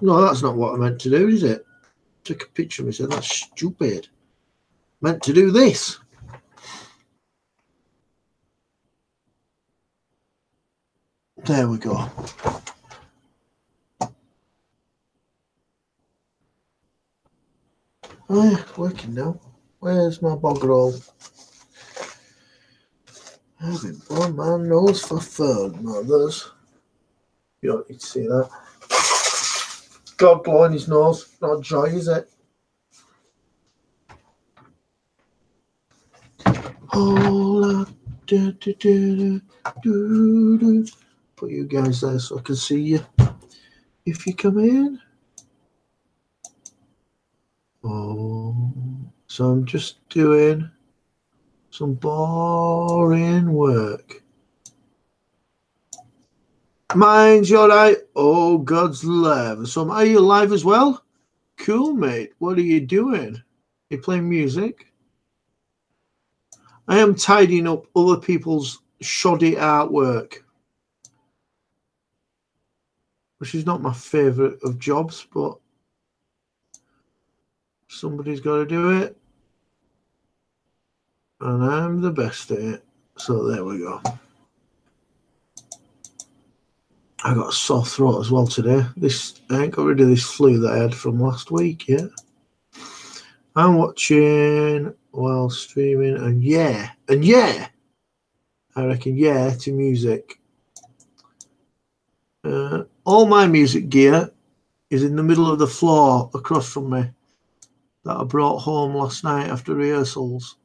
No, that's not what I meant to do, is it? Took a picture of me, said that's stupid. Meant to do this. There we go. Oh yeah, working now. Where's my bog roll? I've been blowing my nose for fun, mothers. You don't need to see that. God blowing his nose. Not joy, is it? Oh, put you guys there so I can see you if you come in. Oh, so I'm just doing some boring work. Mine's your right. Oh, God's live. So are you live as well? Cool, mate. What are you doing? You playing music? I am tidying up other people's shoddy artwork, which is not my favourite of jobs, but somebody's got to do it. And I'm the best at it. So there we go. I got a sore throat as well today. I ain't got rid of this flu that I had from last week yet. I'm watching while streaming, and yeah, I reckon yeah to music. All my music gear is in the middle of the floor across from me that I brought home last night after rehearsals.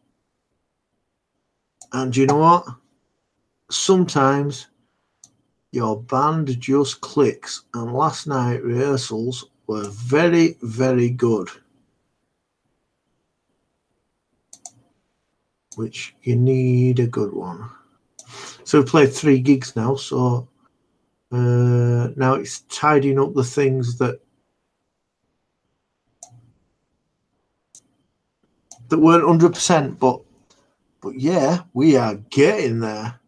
And you know what? Sometimes your band just clicks, and last night rehearsals were very, very good. Which you need a good one. So we've played 3 gigs now, so now it's tidying up the things that weren't 100%, but yeah, we are getting there.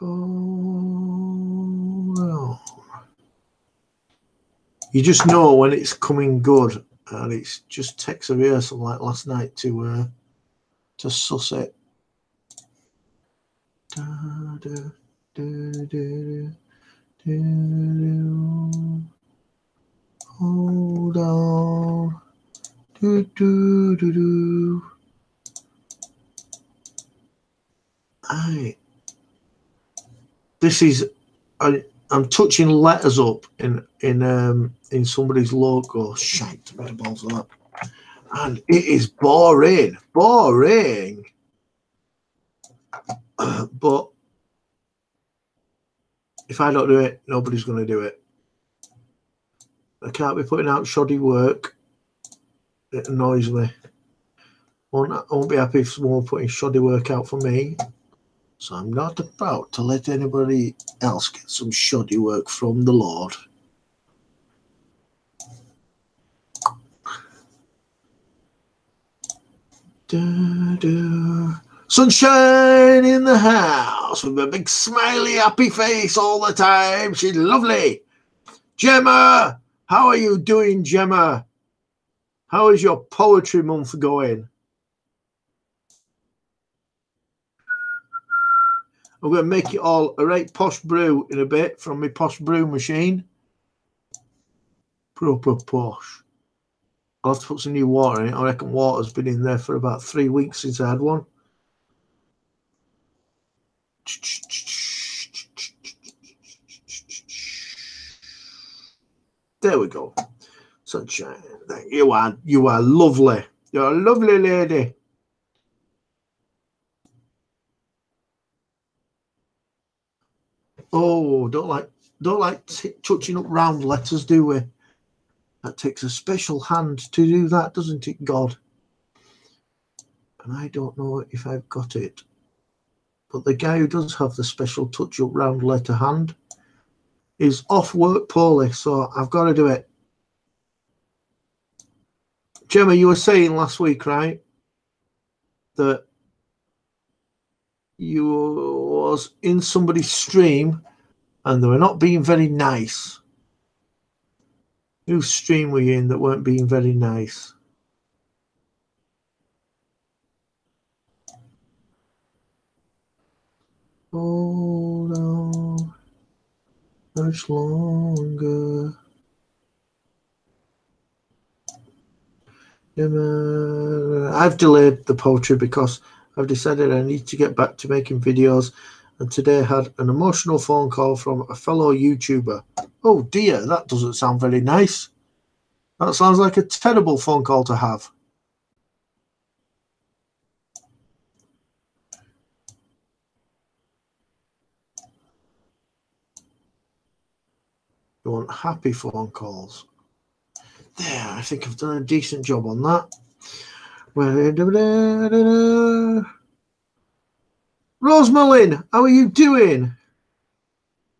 Oh, you just know when it's coming good, and it just takes a rehearsal like last night to suss it. Hold on. This is I'm touching letters up in somebody's logo. Shite, where the balls are that? And it is boring. But if I don't do it, nobody's going to do it. I can't be putting out shoddy work. It annoys me. I won't be happy if someone putting shoddy work out for me. So I'm not about to let anybody else get some shoddy work from the Lord. Sunshine in the house with a big smiley happy face all the time. She's lovely. Gemma, how are you doing, Gemma? How is your poetry month going? I'm going to make it all a right posh brew in a bit from my posh brew machine. Proper posh. I'll have to put some new water in it. I reckon water's been in there for about 3 weeks since I had one. There we go. Sunshine. You are lovely. You're a lovely lady. Oh, don't like touching up round letters, do we? That takes a special hand to do that, doesn't it, God? And I don't know if I've got it. But the guy who does have the special touch-up round letter hand is off work poorly, so I've got to do it. Gemma, you were saying last week, right, that you was in somebody's stream and they were not being very nice. Whose stream were you in that weren't being very nice? Hold on much longer. I've delayed the poetry because I've decided I need to get back to making videos, and today I had an emotional phone call from a fellow YouTuber. Oh dear, that doesn't sound very nice. That sounds like a terrible phone call to have. You want happy phone calls. There, I think I've done a decent job on that. Rosemary, how are you doing?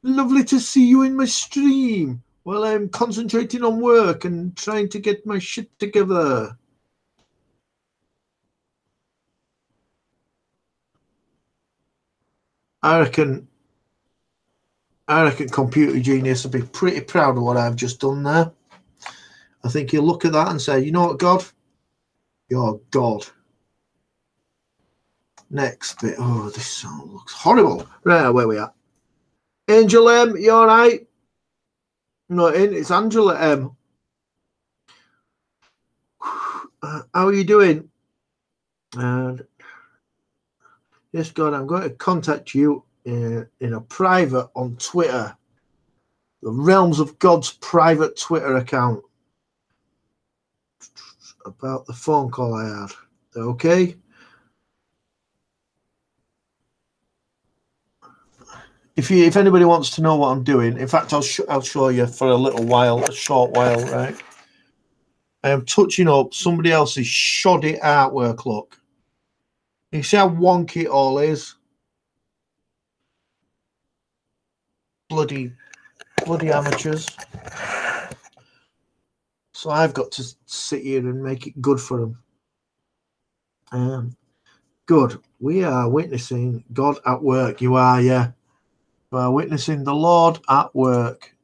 Lovely to see you in my stream while I'm concentrating on work and trying to get my shit together. I reckon Computer Genius will be pretty proud of what I've just done there. I think he'll look at that and say, you know what, God? You're God. Next bit. Oh, this song looks horrible. Right, where we at? Angel M, you all right? Not in, it's Angela M. How are you doing? And yes, God, I'm going to contact you in a private on Twitter. The Realms of God's private Twitter account. About the phone call I had. Okay? If anybody wants to know what I'm doing, in fact, I'll show you for a short while, right? I am touching up somebody else's shoddy artwork, look. You see how wonky it all is? Bloody amateurs. So I've got to sit here and make it good for them. Good. We are witnessing God at work. You are, yeah. We are witnessing the Lord at work.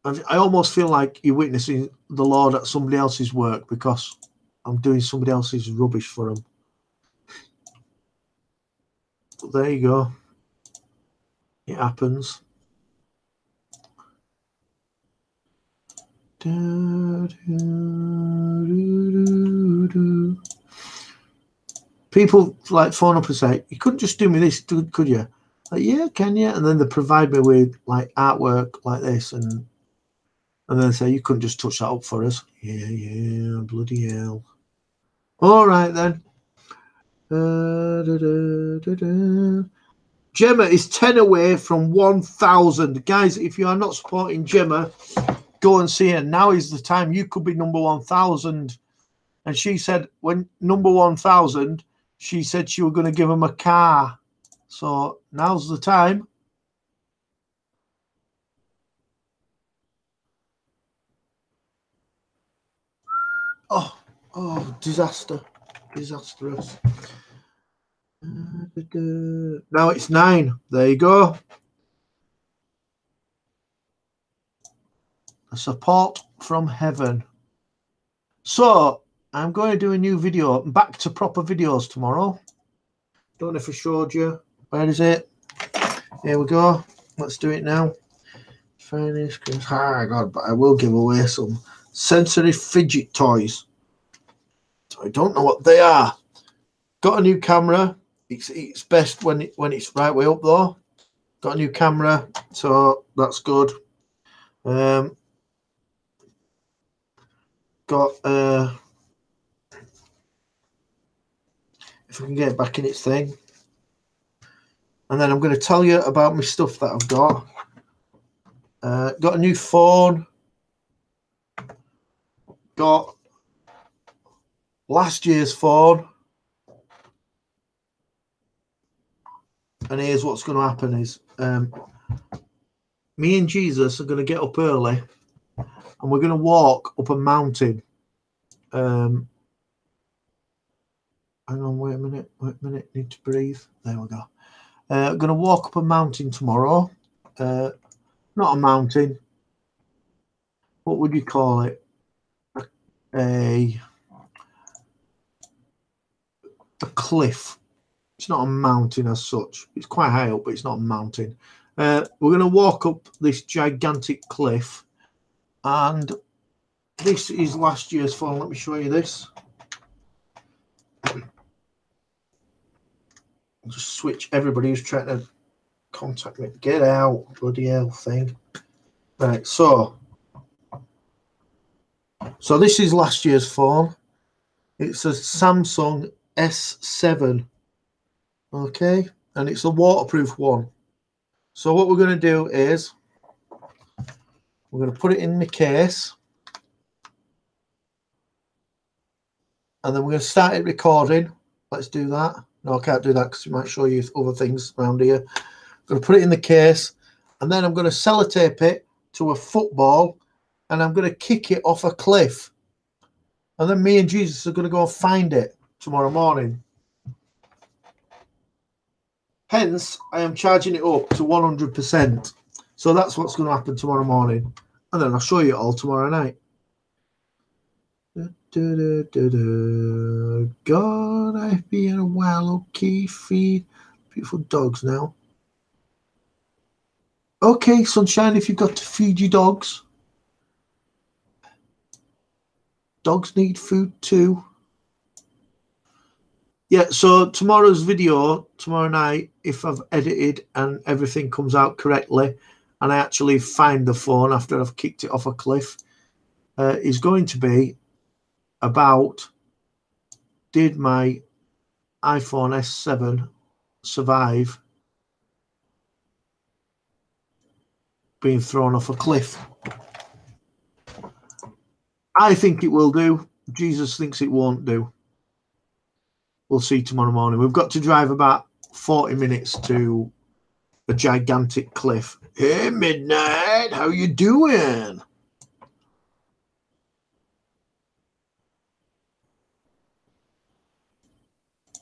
I almost feel like you're witnessing the Lord at somebody else's work because I'm doing somebody else's rubbish for them. But there you go. It happens. People like phone up and say, you couldn't just do me this, could you? Like, yeah, can you? And then they provide me with like artwork like this, and then say, you couldn't just touch that up for us. Yeah, bloody hell. All right then. Gemma is 10 away from 1,000. Guys, if you are not supporting Gemma, go and see her. Now is the time. You could be number 1,000. And she said when number 1,000, she said she was going to give him a car. So now's the time. Oh, disaster. Disastrous. Now it's 9. There you go. A support from heaven. So I'm going to do a new video. Back to proper videos tomorrow. Don't know if I showed you. Where is it? Here we go. Let's do it now. Finest. Ah, God, but I will give away some sensory fidget toys. So I don't know what they are. Got a new camera. It's best when it's right way up though. Got a new camera, so that's good. Got if I can get it back in its thing. And then I'm going to tell you about my stuff that I've got. Got a new phone. Got last year's phone. And here's what's going to happen is me and Jesus are going to get up early and we're going to walk up a mountain. Hang on, wait a minute. Need to breathe. There we go. I'm going to walk up a mountain tomorrow. Not a mountain. What would you call it? A cliff. It's not a mountain as such. It's quite high up, but it's not a mountain. We're going to walk up this gigantic cliff, and this is last year's phone. Let me show you this. I'll just switch everybody who's trying to contact me. Get out, bloody hell thing. Right, so this is last year's phone. It's a Samsung S7. Okay, and it's a waterproof one. So what we're going to do is we're going to put it in the case, and then we're going to start it recording. Let's do that. No, I can't do that because it might show you other things around here. I'm going to put it in the case, and then I'm going to sellotape it to a football, and I'm going to kick it off a cliff. And then me and Jesus are going to go find it tomorrow morning. Hence, I am charging it up to 100%. So that's what's going to happen tomorrow morning. And then I'll show you it all tomorrow night. God, I've been a while. Okay, feed beautiful dogs now. Okay, sunshine, if you've got to feed your dogs. Dogs need food too. Yeah, so tomorrow's video, tomorrow night, if I've edited and everything comes out correctly, and I actually find the phone after I've kicked it off a cliff, is going to be about, did my iPhone S7 survive being thrown off a cliff? I think it will do. Jesus thinks it won't do. We'll see tomorrow morning. We've got to drive about 40 minutes to a gigantic cliff. Hey, Midnight, how you doing?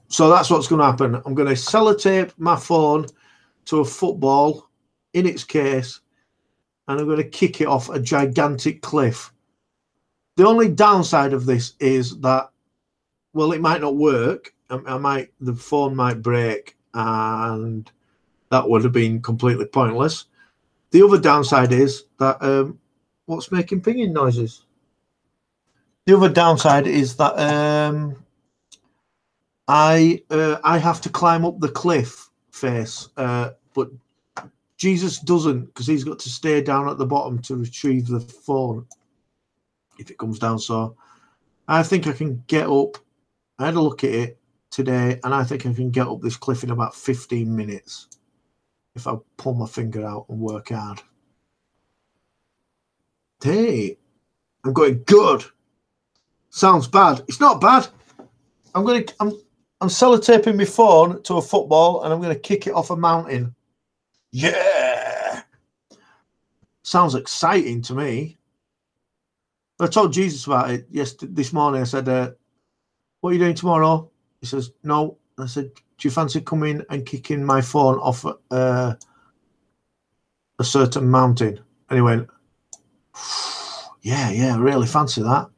So that's what's going to happen. I'm going to sellotape my phone to a football in its case, and I'm going to kick it off a gigantic cliff. The only downside of this is that, well, it might not work. The phone might break, and that would have been completely pointless. The other downside is that what's making pinging noises? The other downside is that I have to climb up the cliff face, but Jesus doesn't, because he's got to stay down at the bottom to retrieve the phone if it comes down. So I think I can get up. I had a look at it today, and I think I can get up this cliff in about 15 minutes if I pull my finger out and work hard. Hey, I'm going good. Sounds bad. It's not bad. I'm sellotaping my phone to a football, and I'm going to kick it off a mountain. Yeah. Sounds exciting to me. I told Jesus about it this morning. I said, what are you doing tomorrow? He says, no. I said, do you fancy coming and kicking my phone off a certain mountain? And he went, yeah, I really fancy that.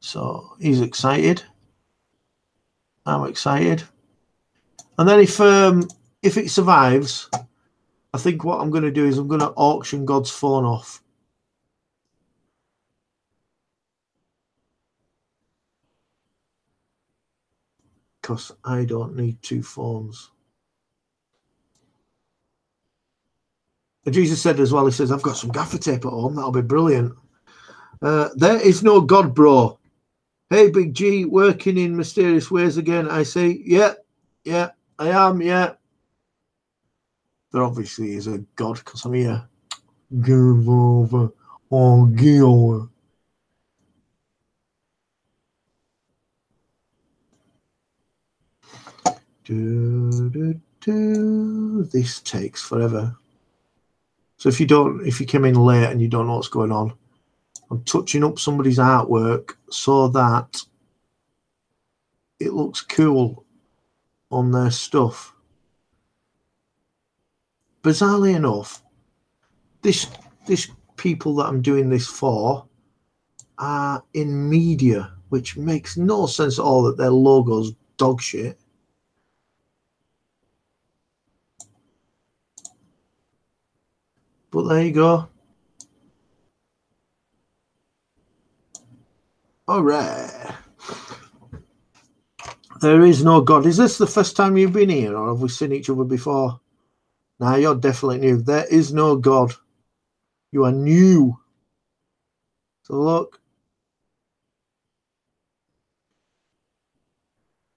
So he's excited. I'm excited. And then if it survives, I think what I'm going to do is I'm going to auction God's phone off. Because I don't need two phones. And Jesus said as well, he says, I've got some gaffer tape at home. That'll be brilliant. There is no God, bro. Hey, Big G, working in mysterious ways again, I say. Yeah, I am, yeah. There obviously is a God, because I'm here. Give over. Oh, give over. This takes forever. So if you come in late and you don't know what's going on, I'm touching up somebody's artwork so that it looks cool on their stuff. bizarrely enough, this people that I'm doing this for are in media, which makes no sense at all that their logo's dog shit. But there you go. All right. There is no God. Is this the first time you've been here, or have we seen each other before? Nah, you're definitely new. There is no God. You are new. So look.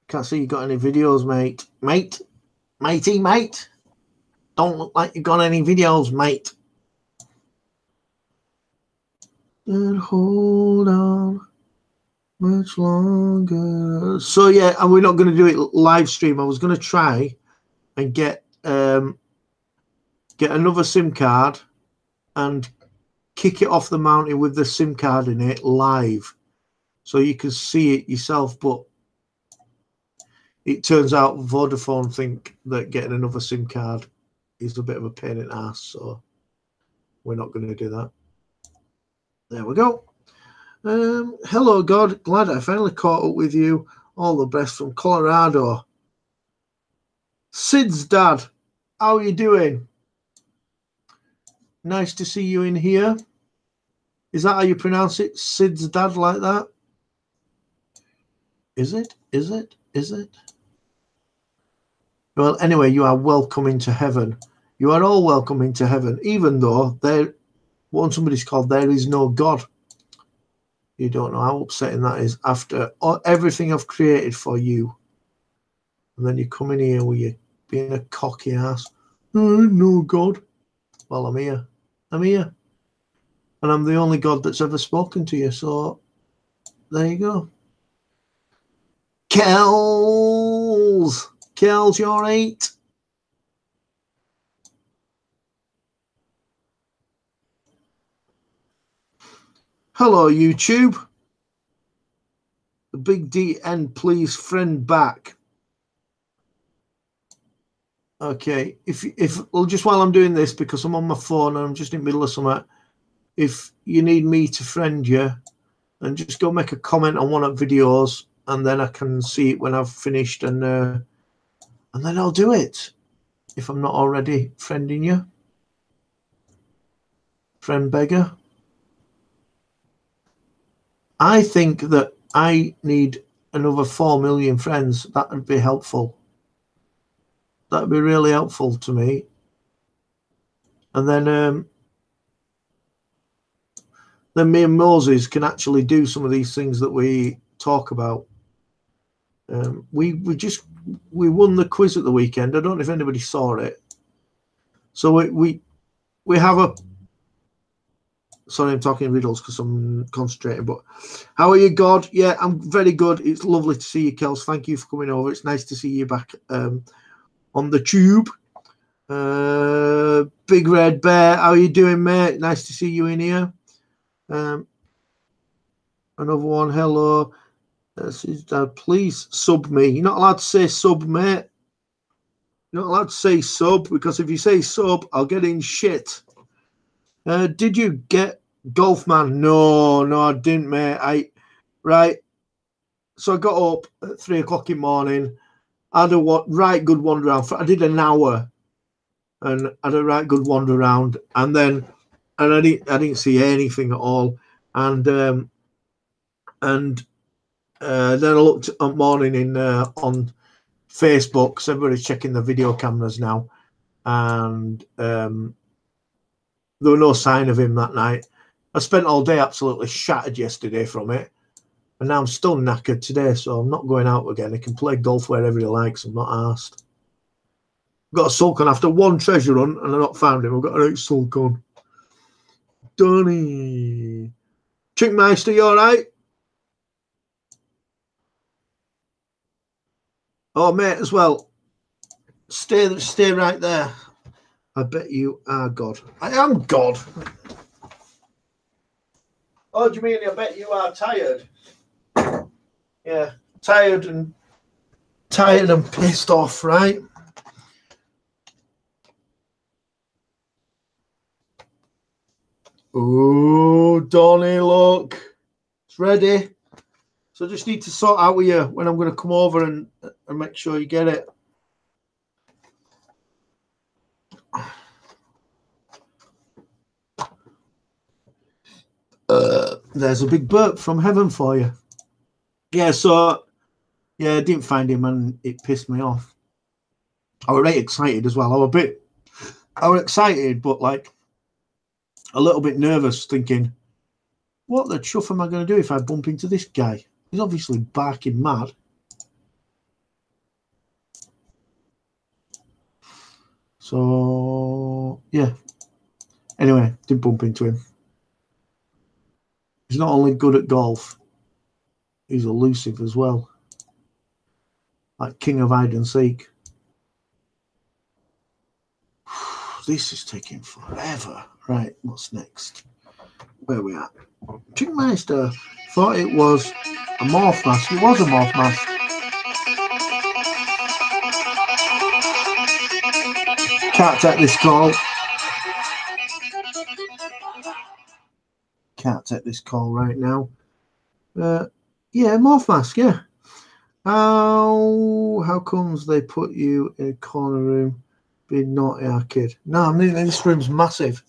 Can't see you got any videos, mate. Matey, mate. Don't look like you got any videos, mate. And hold on much longer. So yeah, and we're not going to do it live stream. I was going to try and get another SIM card and kick it off the mountain with the SIM card in it live, so you can see it yourself. But it turns out Vodafone think that getting another SIM card is a bit of a pain in the ass, so we're not going to do that. There we go. Hello, God. Glad I finally caught up with you. All the best from Colorado. Sid's dad, how are you doing? Nice to see you in here. Is that how you pronounce it? Sid's dad, like that? Is it? Is it? Is it? Well, anyway, you are welcome into heaven. You are all welcome into heaven, even though what somebody's called there is no God. You don't know how upsetting that is after everything I've created for you. And then you come in here with you being a cocky ass. No God. Well, I'm here. I'm here. And I'm the only God that's ever spoken to you. So there you go. Kells, you're 8. Hello, YouTube. The big DN, please friend back. Okay, if well, just while I'm doing this, because I'm on my phone and I'm just in the middle of something, if you need me to friend you, then just go make a comment on one of the videos, and then I can see it when I've finished, and then I'll do it if I'm not already friending you. Friend beggar. I think that I need another 4 million friends. That would be helpful. That would be really helpful to me. And then me and Moses can actually do some of these things that we talk about. We won the quiz at the weekend. I don't know if anybody saw it. So we have a. Sorry, I'm talking riddles because I'm concentrating. But how are you, God? Yeah, I'm very good. It's lovely to see you, Kels. Thank you for coming over. It's nice to see you back on the tube. Big Red Bear, how are you doing, mate? Nice to see you in here. Another one. Hello. Please sub me. You're not allowed to say sub, mate. You're not allowed to say sub, because if you say sub, I'll get in shit. Did you get Golfman? No, I didn't, mate. Right. So I got up at 3 o'clock in the morning. I had a right good wander around. I did an hour, and had a right good wander around, and then I didn't see anything at all, and then I looked at morning on Facebook, because everybody's checking the video cameras now, and there were no sign of him that night. I spent all day absolutely shattered yesterday from it, and now I'm still knackered today, so I'm not going out again. I can play golf wherever he likes. I'm not arsed. Got a sulk on after one treasure hunt, and I've not found him. I've got an 8 sulk on. Donny. Chickmeister, you all right? Oh, mate, as well. Stay right there. I bet you are God. I am God. Oh, do you mean I bet you are tired? Yeah, tired and pissed off, right? Oh, Donny, look. It's ready. So I just need to sort out with you when I'm going to come over and make sure you get it. There's a big burp from heaven for you. Yeah, so, yeah, I didn't find him and it pissed me off. I was really excited as well. I was excited, but like a little bit nervous, thinking, what the chuff am I going to do if I bump into this guy? He's obviously barking mad. So, yeah. Anyway, did bump into him. He's not only good at golf, he's elusive as well. Like king of hide and seek. This is taking forever. Right, what's next? Where are we at? Chickmeister thought it was a morph mask. It was a morph mask. Can't take this call. Can't take this call right now. Yeah, morph mask, yeah. How comes they put you in a corner room being naughty, our kid? No, I mean, this room's massive.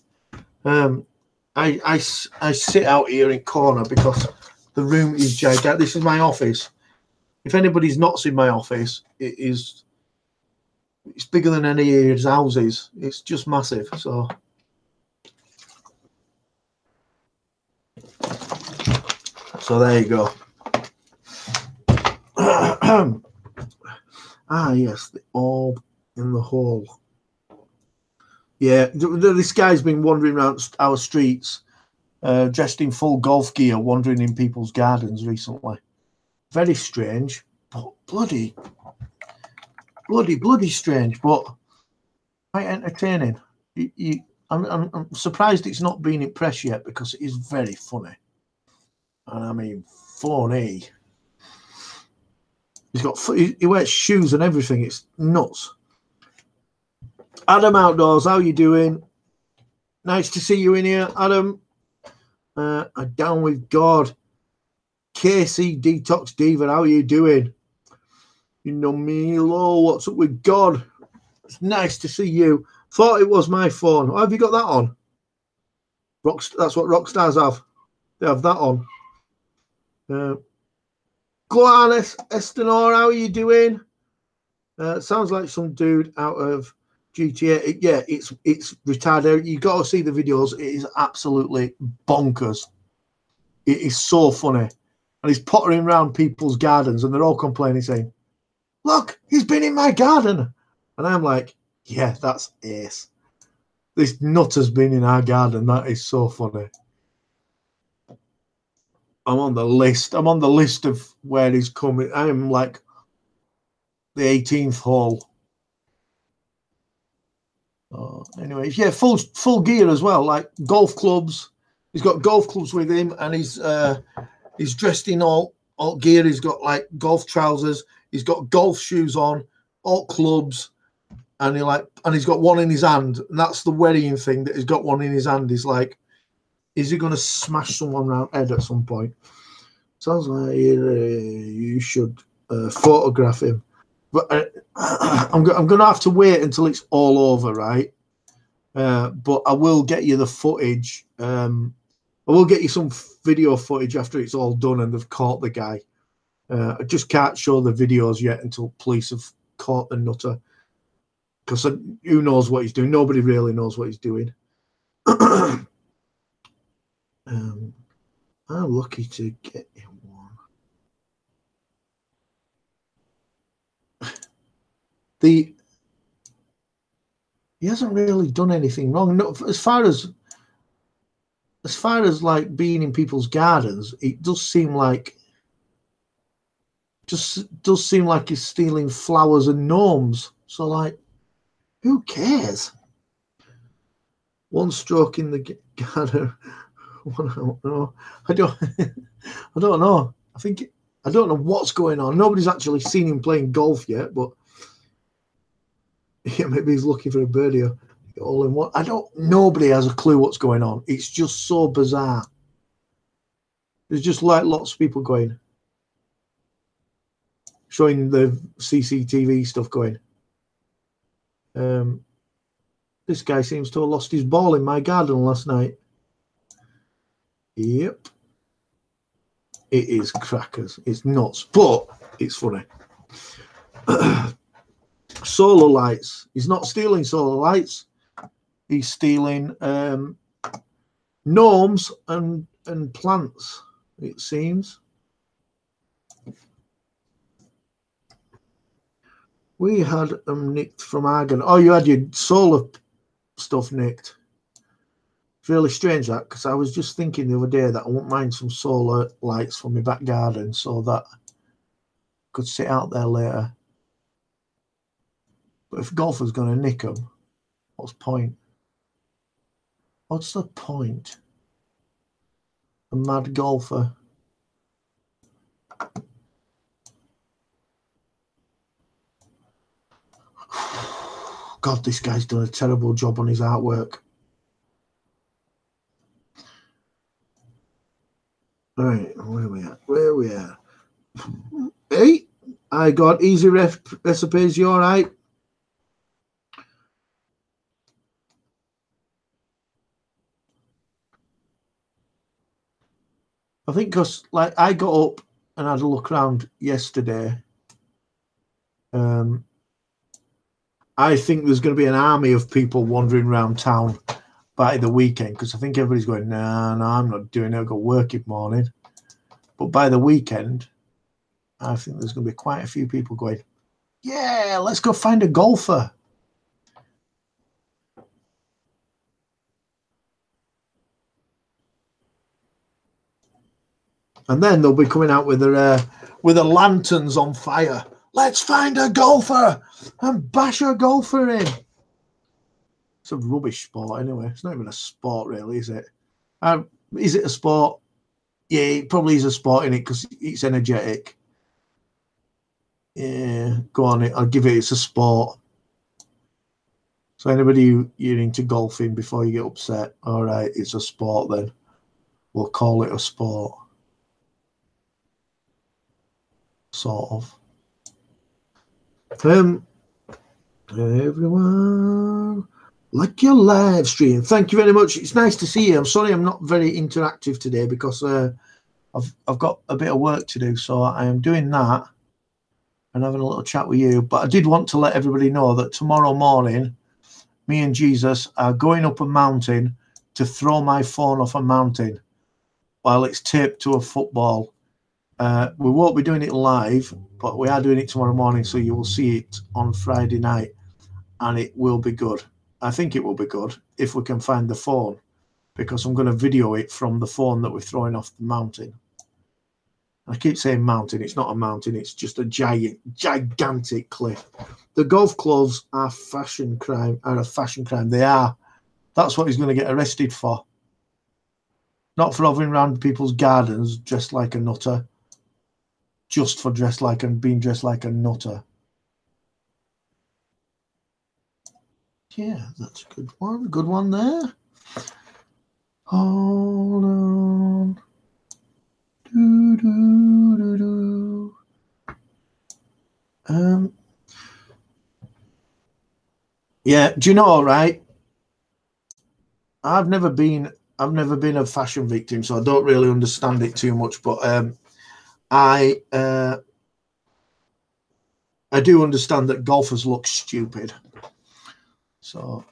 I sit out here in corner because the room is gigantic. This is my office. If anybody's not seen my office, it's bigger than any of his houses. It's just massive. So there you go. Yes, the orb in the hole. Yeah, this guy's been wandering around our streets, dressed in full golf gear, wandering in people's gardens recently. Very strange, but bloody strange, but quite entertaining. I'm surprised it's not been in press yet because it is very funny. And I mean, funny. He wears shoes and everything. It's nuts. Adam Outdoors, how you doing? Nice to see you in here, Adam. Down with God. KC Detox Diva, how you doing? You know me, hello, what's up with God? It's nice to see you. Thought it was my phone. Oh, have you got that on? That's what rock stars have. They have that on. Gladys Estenor, how are you doing? Sounds like some dude out of GTA. Yeah, it's retarded. You got to see the videos. It is absolutely bonkers. It is so funny, and he's pottering around people's gardens, and they're all complaining, saying, "Look, he's been in my garden," and I'm like, "Yeah, that's ace. This nut has been in our garden. That is so funny." I'm on the list. I'm on the list of where he's coming. I am like the 18th hole. Anyway, yeah, full gear as well, like golf clubs. He's got golf clubs with him, and he's dressed in all gear. He's got like golf trousers. He's got golf shoes on, all clubs, and he's got one in his hand. And that's the worrying thing, that he's got one in his hand. He's like, is he going to smash someone around the head at some point? Sounds like you should photograph him. But I'm going to have to wait until it's all over, right? But I will get you the footage. I will get you some video footage after it's all done and they've caught the guy. I just can't show the videos yet until police have caught the nutter. Because who knows what he's doing? Nobody really knows what he's doing. I'm lucky to get him one. He hasn't really done anything wrong. No, as far as like being in people's gardens, it does seem like he's stealing flowers and gnomes. So like, who cares? One stroke in the garden. I don't know. I don't know what's going on. Nobody's actually seen him playing golf yet, but yeah, maybe he's looking for a birdie. all in one. Nobody has a clue what's going on. It's just so bizarre. There's just like lots of people going, showing the CCTV stuff going. This guy seems to have lost his ball in my garden last night. Yep. It is crackers. It's nuts, but it's funny. Solar lights. He's not stealing solar lights. He's stealing gnomes and plants, it seems. We had them nicked from Argon. Oh, you had your solar stuff nicked. Really strange that, because I was just thinking the other day that I wouldn't mind some solar lights for my back garden so that I could sit out there later. But if golfer's going to nick them, what's the point? What's the point? A mad golfer. God, this guy's done a terrible job on his artwork. All right, where are we at? Where are we at? Hey, I got easy recipes. You all right? I think because like I got up and had a look around yesterday. I think there's going to be an army of people wandering around town by the weekend, because I think everybody's going, no, I'm not doing it. I've got work in the morning. But by the weekend, I think there's going to be quite a few people going, yeah, let's go find a golfer. And then they'll be coming out with their lanterns on fire. Let's find a golfer and bash a golfer in. It's a rubbish sport anyway. It's not even a sport, really, is it? Is it a sport? Yeah, it probably is a sport in it because it's energetic. Yeah, go on. I'll give it. It's a sport. So anybody you're into golfing, before you get upset, all right, it's a sport then. We'll call it a sport. Sort of. Everyone, like your live stream. Thank you very much. It's nice to see you. I'm sorry I'm not very interactive today because I've got a bit of work to do, so I am doing that and having a little chat with you. But I did want to let everybody know that tomorrow morning, me and Jesus are going up a mountain to throw my phone off a mountain while it's taped to a football. We won't be doing it live, but we are doing it tomorrow morning, so you will see it on Friday night, and it will be good. I think it will be good if we can find the phone, because I'm going to video it from the phone that we're throwing off the mountain. I keep saying mountain. It's not a mountain. It's just a gigantic cliff. The golf clubs are a fashion crime. They are. That's what he's going to get arrested for. Not for hovering around people's gardens dressed like a nutter. Just for being dressed like a nutter. Yeah, that's a good one. Good one there. Hold on. Yeah, do you know, all right? I've never been a fashion victim, so I don't really understand it too much, but I do understand that golfers look stupid. So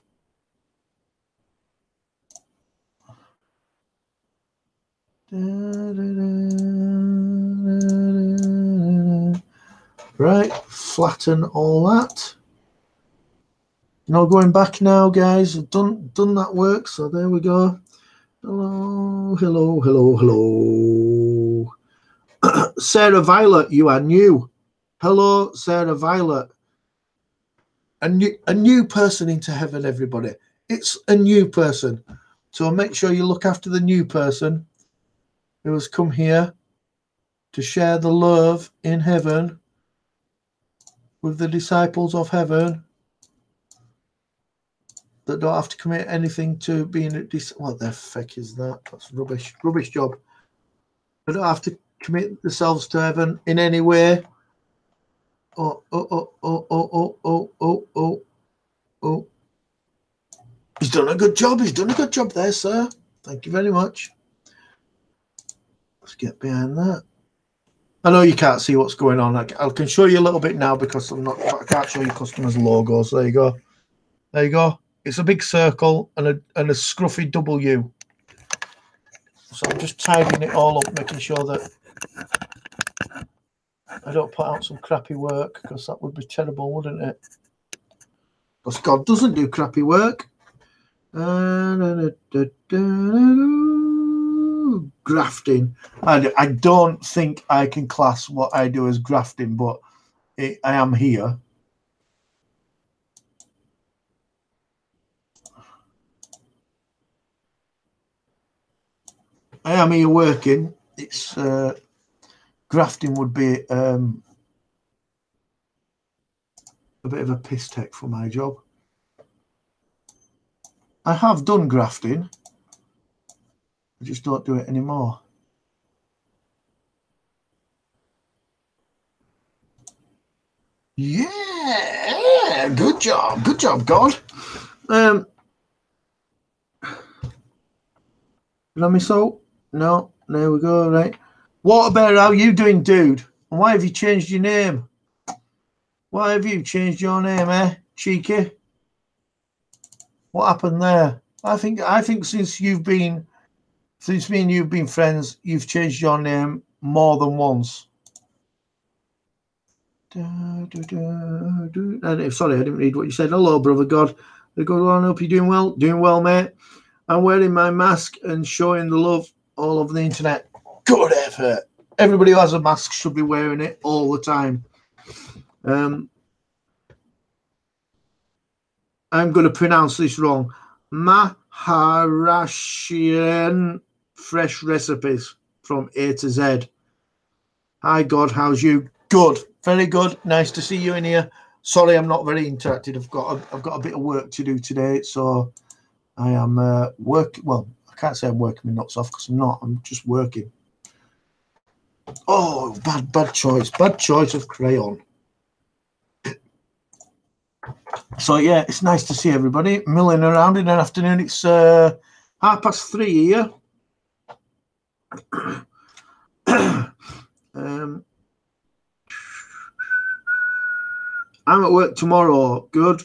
right, flatten all that. No going back now, guys. I've done that work, so there we go. Hello. Sarah Violet, you are new. Hello, Sarah Violet. A new person into heaven, everybody. It's a new person. So make sure you look after the new person who has come here to share the love in heaven with the disciples of heaven. that don't have to commit anything to being at this. What the feck is that? That's rubbish. Rubbish job. They don't have to commit themselves to heaven in any way. Oh. He's done a good job. He's done a good job there, sir. Thank you very much. Let's get behind that. I know you can't see what's going on. I can show you a little bit now because I can't show you customers' logos. There you go. There you go. It's a big circle and a scruffy W. So I'm just tidying it all up, making sure that I don't put out some crappy work, because that would be terrible, wouldn't it? Because God doesn't do crappy work. Grafting. I don't think I can class what I do as grafting, but I am here. I am here working. It's grafting would be a bit of a piss take for my job. I have done grafting. I just don't do it anymore. Yeah, good job, God. Let me so. No, there we go. Right, Waterbear, how you doing, dude? And why have you changed your name? Why have you changed your name, eh, cheeky? What happened there? I think since me and you've been friends, you've changed your name more than once. Sorry, I didn't read what you said. Hello, brother God. Good on. Hope you're doing well. Doing well, mate. I'm wearing my mask and showing the love all over the internet. Good effort. Everybody who has a mask should be wearing it all the time. I'm going to pronounce this wrong. Maharashtrian fresh recipes from A to Z. Hi, God. How's you? Good. Very good. Nice to see you in here. Sorry, I'm not very interactive. I've got a bit of work to do today, so I am working. Well, I can't say I'm working my nuts off because I'm not. I'm just working. Oh, bad choice. Bad choice of crayon. So yeah, it's nice to see everybody milling around in an afternoon. It's 3:30 here. I'm at work tomorrow. Good.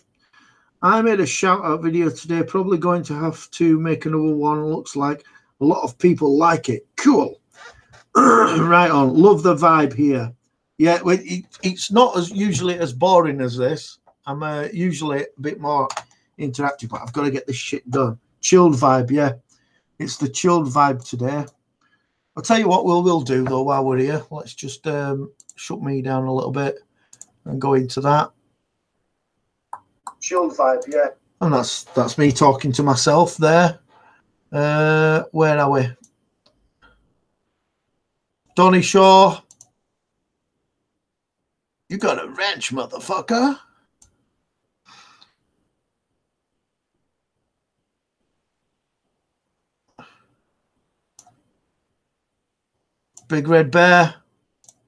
I made a shout out video today. Probably going to have to make another one. Looks like a lot of people like it. Cool. Right on. Love the vibe here. Yeah, it's not as usually as boring as this. I'm usually a bit more interactive, but I've got to get this shit done. Chilled vibe, yeah. It's the chilled vibe today. I'll tell you what we'll do though while we're here. Let's just shut me down a little bit and go into that. Chilled vibe, yeah. And that's me talking to myself there. Where are we? Donny Shaw. You got a wrench, motherfucker. Big Red Bear.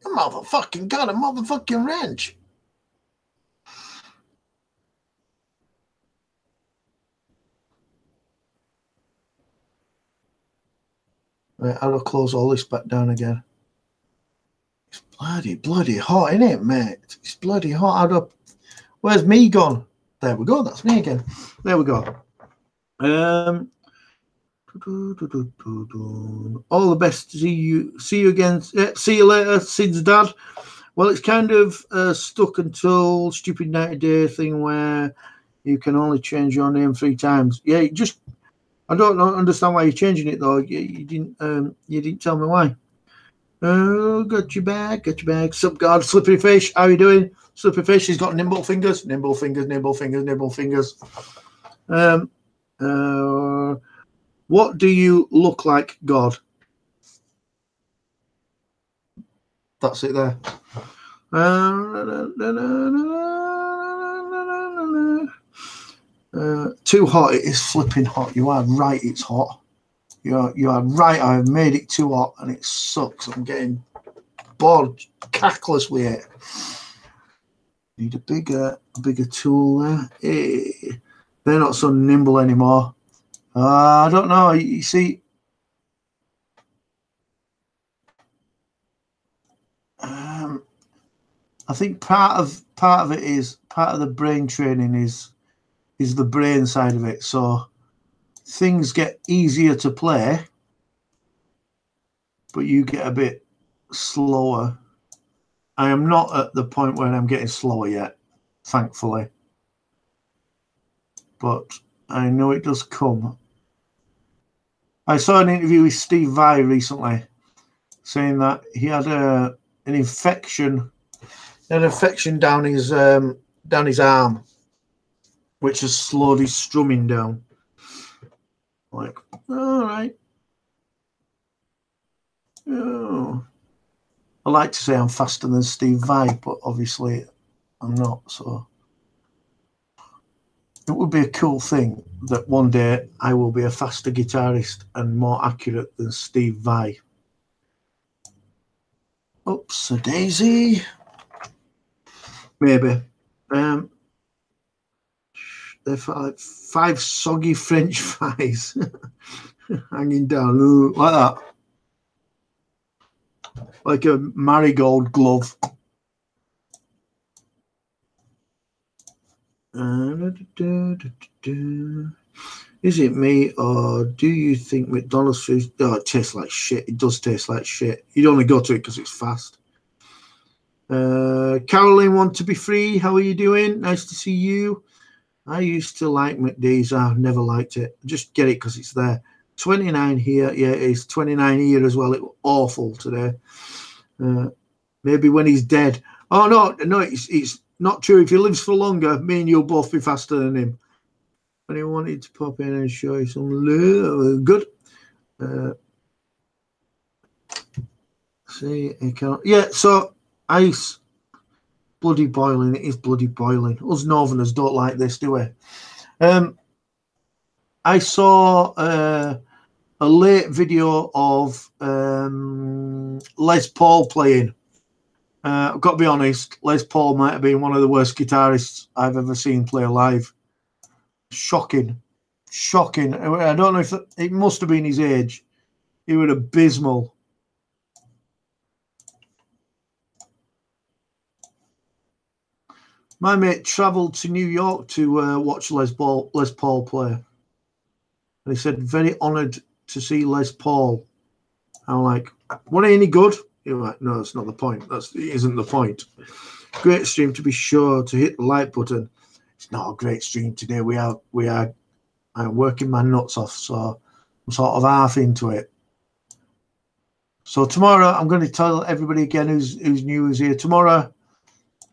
You motherfucking got a motherfucking wrench. Right, I'll close all this back down again. It's bloody hot, isn't it, mate? It's bloody hot. Where's me gone? There we go. That's me again. There we go. All the best. See you again. See you later, Sid's dad. Well, it's kind of stuck until stupid 90-day thing where you can only change your name 3 times. Yeah, I don't understand why you're changing it though. You didn't tell me why. Oh, got your back. Sup, God, Slippery Fish. How you doing? Slippery Fish. He's got nimble fingers. What do you look like, God? That's it there. Too hot. It is flipping hot. You are right. It's hot. You are right. I've made it too hot, and it sucks. I'm getting bored, cackless with it. Need a bigger tool there. Hey, they're not so nimble anymore. I don't know. You see, I think part of it is part of the brain training is the brain side of it. So things get easier to play, but you get a bit slower. I am not at the point where I'm getting slower yet, thankfully. But I know it does come. I saw an interview with Steve Vai recently saying that he had an infection. An infection down his arm, which has slowed his strumming down. Like, all right. Oh. I like to say I'm faster than Steve Vai, but obviously I'm not. So it would be a cool thing that one day I will be a faster guitarist and more accurate than Steve Vai. Oops, a daisy. Maybe. They're like 5 soggy French fries hanging down like that. Like a marigold glove. Is it me, or do you think McDonald's food? Oh, it tastes like shit. It does taste like shit. You'd only go to it because it's fast. Caroline, want to be free? How are you doing? Nice to see you. I used to like McD's. I've never liked it. Just get it because it's there. 29 here. Yeah, it's 29 here as well. It was awful today. Maybe when he's dead. Oh, no, it's not true. If he lives for longer, me and you'll both be faster than him. And he wanted to pop in and show you some love. Good. See, he can't. Yeah, so ice. Bloody boiling. It is bloody boiling. Us Northerners don't like this, do we? I saw a late video of Les Paul playing. I've got to be honest, Les Paul might have been one of the worst guitarists I've ever seen play live. Shocking. I don't know if it must have been his age. He was abysmal. My mate travelled to New York to watch Les Paul play. And he said, very honoured to see Les Paul. I'm like, what, ain't he good? You're like, no, that's not the point. It isn't the point. Great stream, to be sure, to hit the like button. It's not a great stream today. I'm working my nuts off, so I'm sort of half into it. So tomorrow, I'm going to tell everybody again who's new, who's here. Tomorrow,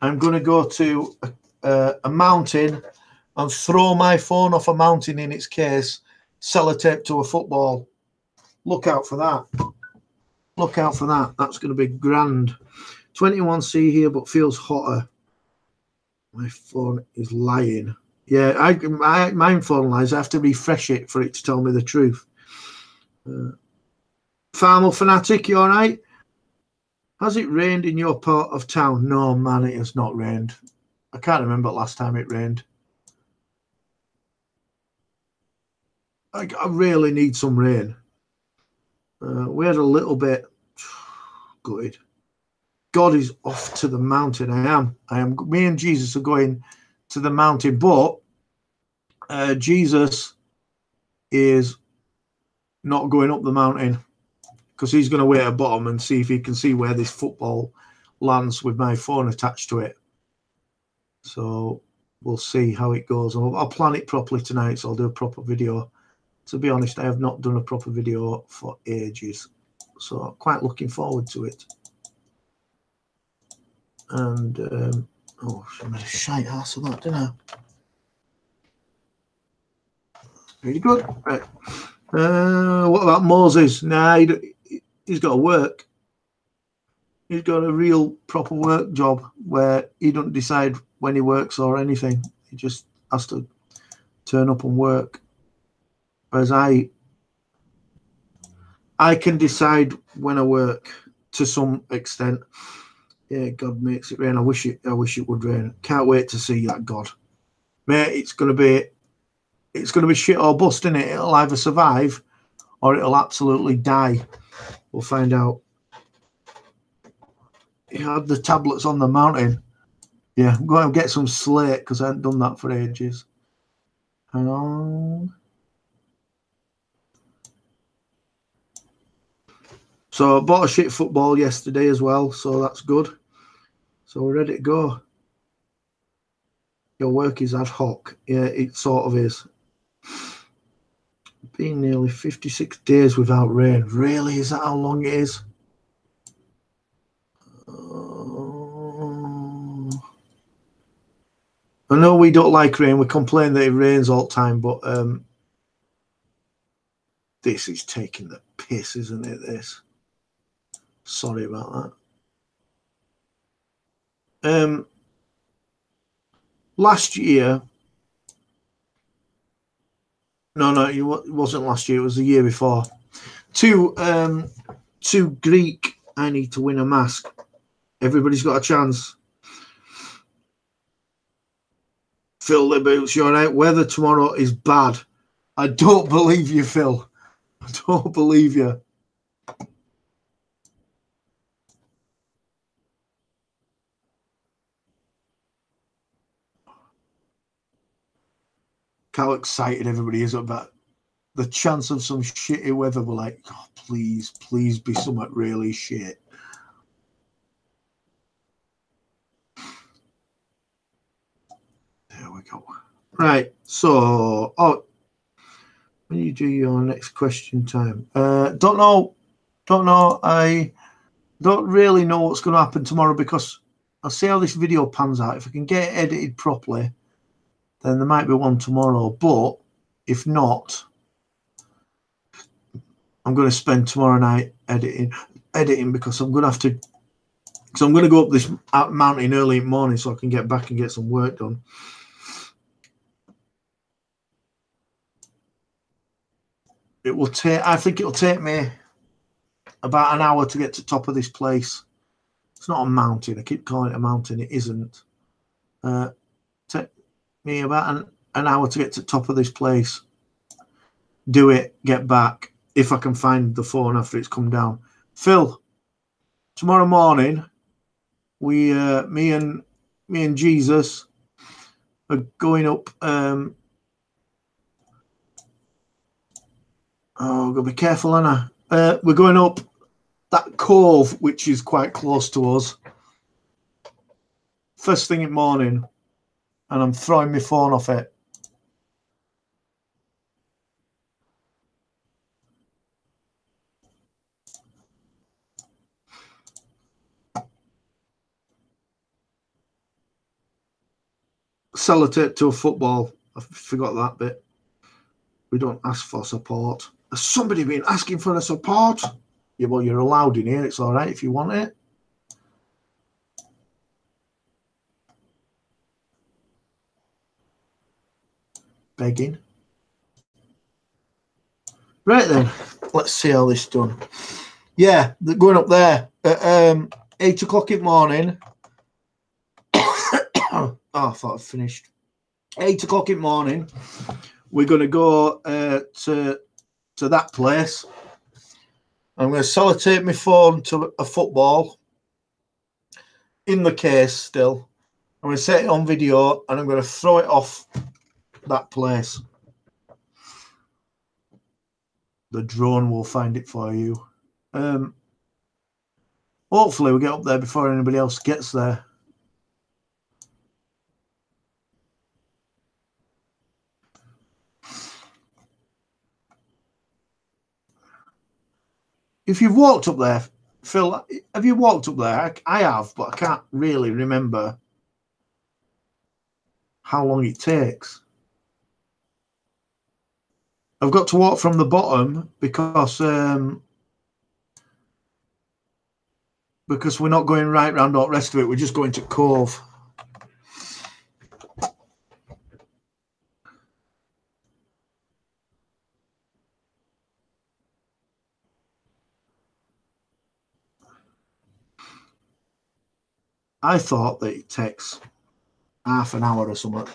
I'm going to go to a mountain and throw my phone off a mountain in its case, sellotape to a football. Look out for that. Look out for that. That's going to be grand. 21C here, but feels hotter. My phone is lying. Yeah, my phone lies. I have to refresh it for it to tell me the truth. Farmer Fanatic, you all right? Has it rained in your part of town? No, man, it has not rained. I can't remember last time it rained. I really need some rain. We had a little bit. Good. God is off to the mountain. I am. Me and Jesus are going to the mountain, but Jesus is not going up the mountain because he's going to wait at the bottom and see if he can see where this football lands with my phone attached to it. So we'll see how it goes. I'll plan it properly tonight, so I'll do a proper video. To be honest, I have not done a proper video for ages, so I'm quite looking forward to it. And oh, I made a shite ass of that, didn't I? Pretty good. Right. What about Moses? Nah, he's got to work. He's got a real proper work job where he doesn't decide when he works or anything. He just has to turn up and work. Whereas I can decide when I work to some extent. Yeah, God makes it rain. I wish it would rain. Can't wait to see that, God. Mate, it's gonna be shit or bust, innit? It'll either survive or it'll absolutely die. We'll find out. You had the tablets on the mountain. Yeah, I'm going to get some slate because I haven't done that for ages. Hang on. So I bought a shit football yesterday as well, so that's good. So we're ready to go. Your work is ad hoc. Yeah, it sort of is. Been nearly 56 days without rain. Really? Is that how long it is? I know we don't like rain. We complain that it rains all the time, but this is taking the piss, isn't it, this? Sorry about that. Last year... No, it wasn't last year. It was the year before. To Greek, I need to win a mask. Everybody's got a chance. Phil the Boots, you're right. Weather tomorrow is bad. I don't believe you, Phil. I don't believe you. How excited everybody is about the chance of some shitty weather. We're like, oh, please be something really shit. There we go. Right, so when you do your next question time, don't know. I don't really know what's going to happen tomorrow because I'll see how this video pans out. If I can get it edited properly, then there might be one tomorrow. But if not, I'm going to spend tomorrow night editing because I'm going to have to. Because I'm going to go up this mountain early in the morning so I can get back and get some work done. It will take. I think it'll take me about an hour to get to the top of this place. It's not a mountain. I keep calling it a mountain. It isn't. Take me about an hour to get to the top of this place. Do it. Get back. If I can find the phone after it's come down. Phil, tomorrow morning, me and Jesus are going up. Oh, gotta be careful, Anna. We're going up that cove, which is quite close to us. First thing in the morning, and I'm throwing my phone off it. Sellotape to a football. I forgot that bit. We don't ask for support. Has somebody been asking for the support? Yeah, well, you're allowed in here. It's all right if you want it. Begging. Right then, let's see how this is done. Yeah, they're going up there at 8 o'clock in the morning. Oh, I thought I'd finished. 8 o'clock in the morning. We're going to go to that place. I'm going to sellotape my phone to a football in the case still. I'm going to set it on video and I'm going to throw it off that place. The drone will find it for you. Hopefully we get up there before anybody else gets there. If you've walked up there, Phil, have you walked up there? I have, but I can't really remember how long it takes. I've got to walk from the bottom because we're not going right round all the rest of it. We're just going to Cove. I thought that it takes half an hour or something.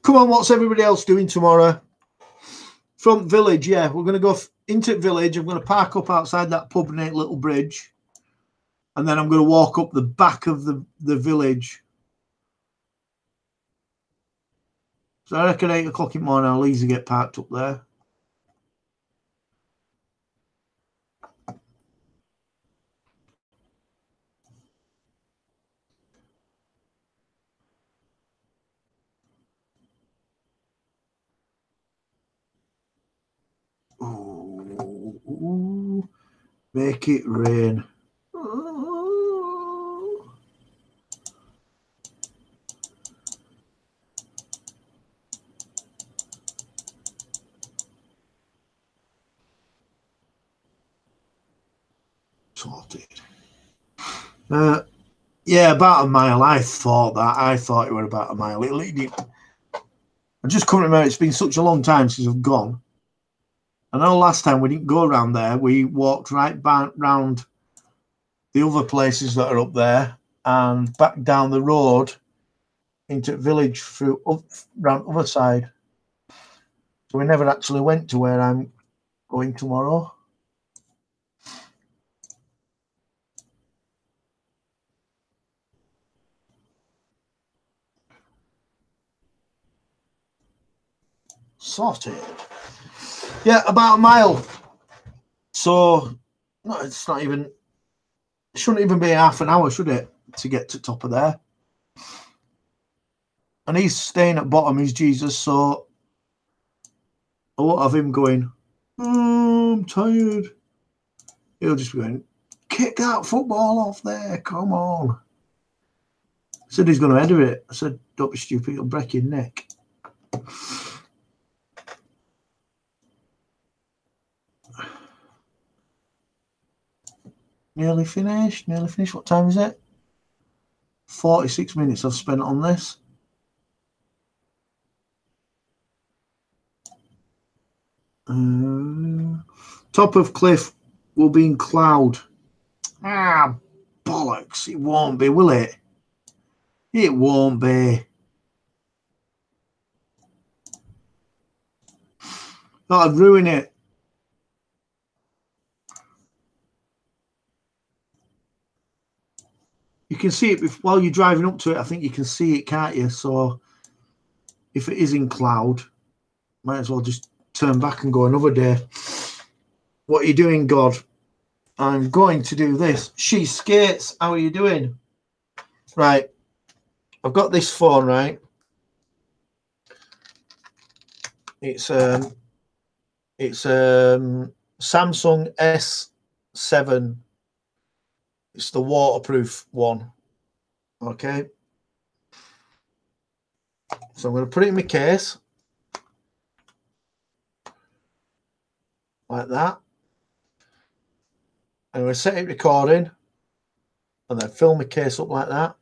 Come on, what's everybody else doing tomorrow? From Village, yeah, we're going to go into Village. I'm going to park up outside that pub near Little Bridge. And then I'm going to walk up the back of the village. So I reckon 8 o'clock in the morning, I'll easily get parked up there. Ooh, make it rain. Sorted. Yeah, about a mile. I thought it was about a mile. I just couldn't remember. It's been such a long time since I've gone. I know last time we didn't go around there. We walked right back round the other places that are up there and back down the road into Village through round the other side. So we never actually went to where I'm going tomorrow. Sorted. Yeah, about a mile. So no, it's not even. It shouldn't even be half an hour, should it, to get to top of there? And he's staying at bottom. He's Jesus, so a lot of him going. Oh, I'm tired. He'll just be going, kick that football off there. Come on. I said he's going to header it. I said, don't be stupid. You'll break your neck. Nearly finished. Nearly finished. What time is it? 46 minutes I've spent on this. Top of cliff will be in cloud. Ah, bollocks. It won't be, will it? It won't be. That'd ruin it. You can see it while you're driving up to it. I think you can see it, can't you? So if it is in cloud, might as well just turn back and go another day. What are you doing, God? I'm going to do this. She skates. How are you doing? Right. I've got this phone, right? It's Samsung S7. It's the waterproof one. Okay. So I'm going to put it in my case. Like that. I'm going to set it recording. And then fill my case up like that.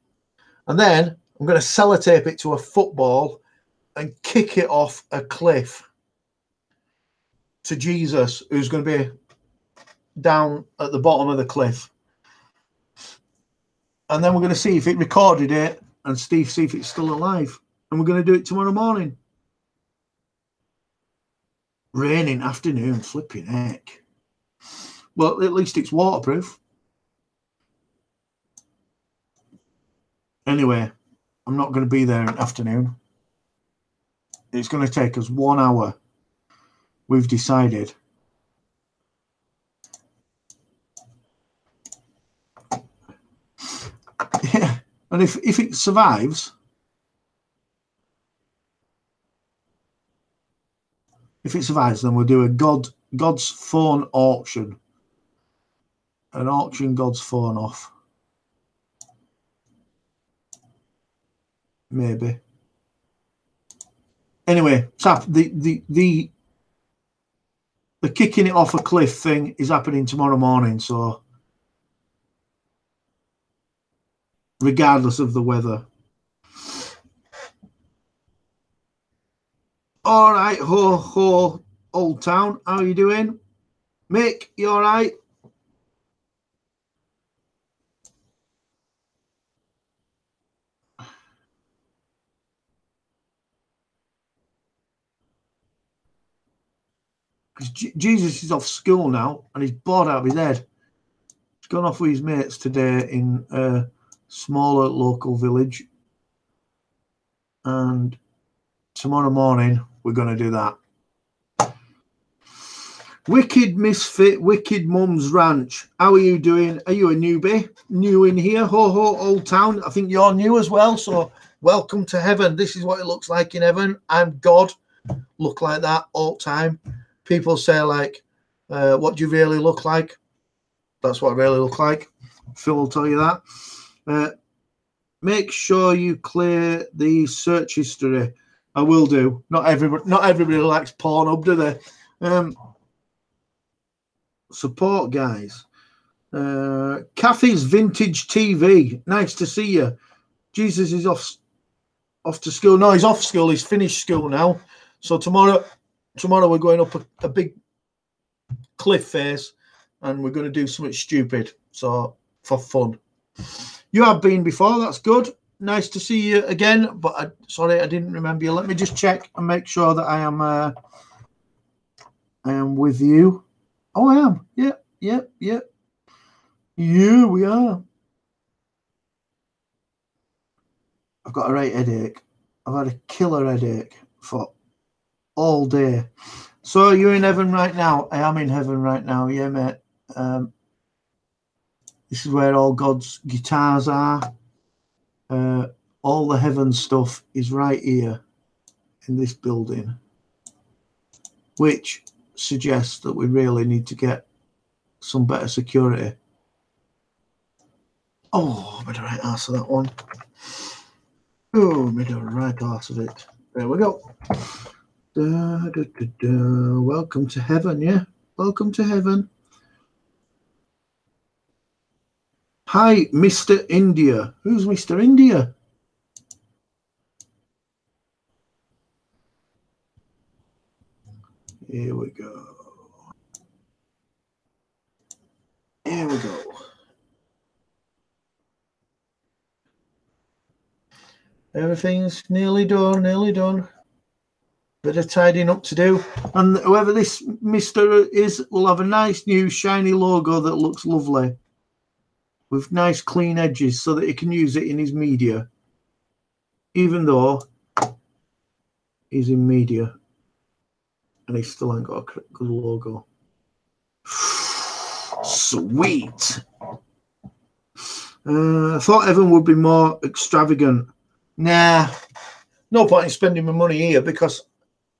And then I'm going to sellotape it to a football and kick it off a cliff to Jesus, who's going to be down at the bottom of the cliff. And then we're going to see if it recorded it and Steve see if it's still alive. And we're going to do it tomorrow morning. Raining afternoon, flipping heck. Well, at least it's waterproof. Anyway, I'm not going to be there in the afternoon. It's going to take us 1 hour. We've decided. Yeah, and if it survives, then we'll do a God's phone auction. An auction God's phone off. Maybe. Anyway, Sap, the the kicking it off a cliff thing is happening tomorrow morning, so regardless of the weather. All right, ho ho, Old Town, how are you doing? Mick, you all right? Because Jesus is off school now and he's bored out of his head. He's gone off with his mates today in a smaller local village. And tomorrow morning, we're going to do that. Wicked Misfit, Wicked Mum's Ranch. How are you doing? Are you a newbie? New in here? Ho ho, Old Town. I think you're new as well. So welcome to heaven. This is what it looks like in heaven. I'm God. Look like that all the time. People say, like, what do you really look like? That's what I really look like. Phil will tell you that. Make sure you clear the search history. I will do. Not everybody likes Pornhub, do they? Support, guys. Kathy's Vintage TV. Nice to see you. Jesus is off to school. No, he's off school. He's finished school now. So tomorrow we're going up a big cliff face and we're going to do something stupid. So for fun. You have been before. That's good. Nice to see you again. But sorry, I didn't remember you. Let me just check and make sure that I am with you. Oh, I am. Yep. Yeah, we are. I've got a right headache. I've had a killer headache for all day. So you're in heaven right now? I am in heaven right now. Yeah, mate. This is where all God's guitars are. All the heaven stuff is right here in this building, which suggests that we really need to get some better security. Oh, I made a right ass of that one. Oh, I made a right ass of it. There we go. Welcome to heaven, yeah? Welcome to heaven. Hi, Mr. India. Who's Mr. India? Here we go. Here we go. Everything's nearly done. Bit of tidying up to do. And whoever this Mr. is will have a nice new shiny logo that looks lovely with nice clean edges so that he can use it in his media, even though he's in media and he still ain't got a good logo. Sweet. I thought Evan would be more extravagant. Nah, no point in spending my money here because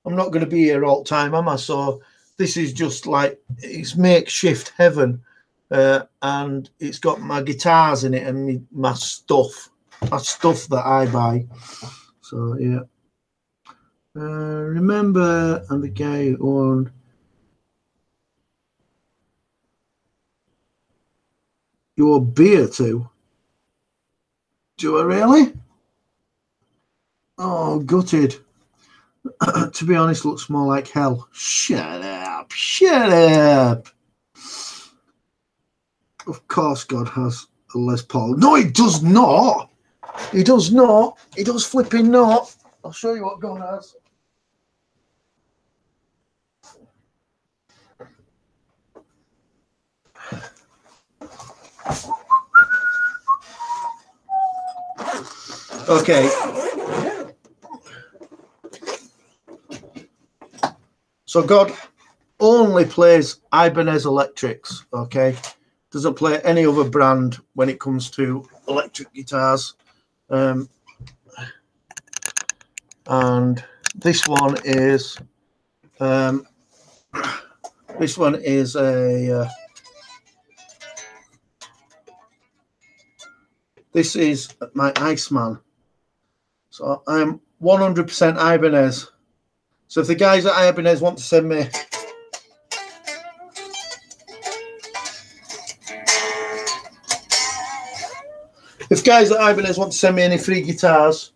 I'm not going to be here all the time, am I? So this is just like, it's makeshift heaven. And it's got my guitars in it and my stuff that I buy. So, yeah. Remember, I'm the guy who owned your beer too. Do I really? Oh, gutted. To be honest, looks more like hell. Shut up. Of course God has a Les Paul. No, he does not. He does not. He does flipping not. I'll show you what God has. Okay. So God only plays Ibanez Electrics, okay? Doesn't play any other brand when it comes to electric guitars. And this one is a this is my Iceman. So I'm 100% Ibanez. So if the guys at Ibanez want to send me If guys at Ibanez want to send me any free guitars,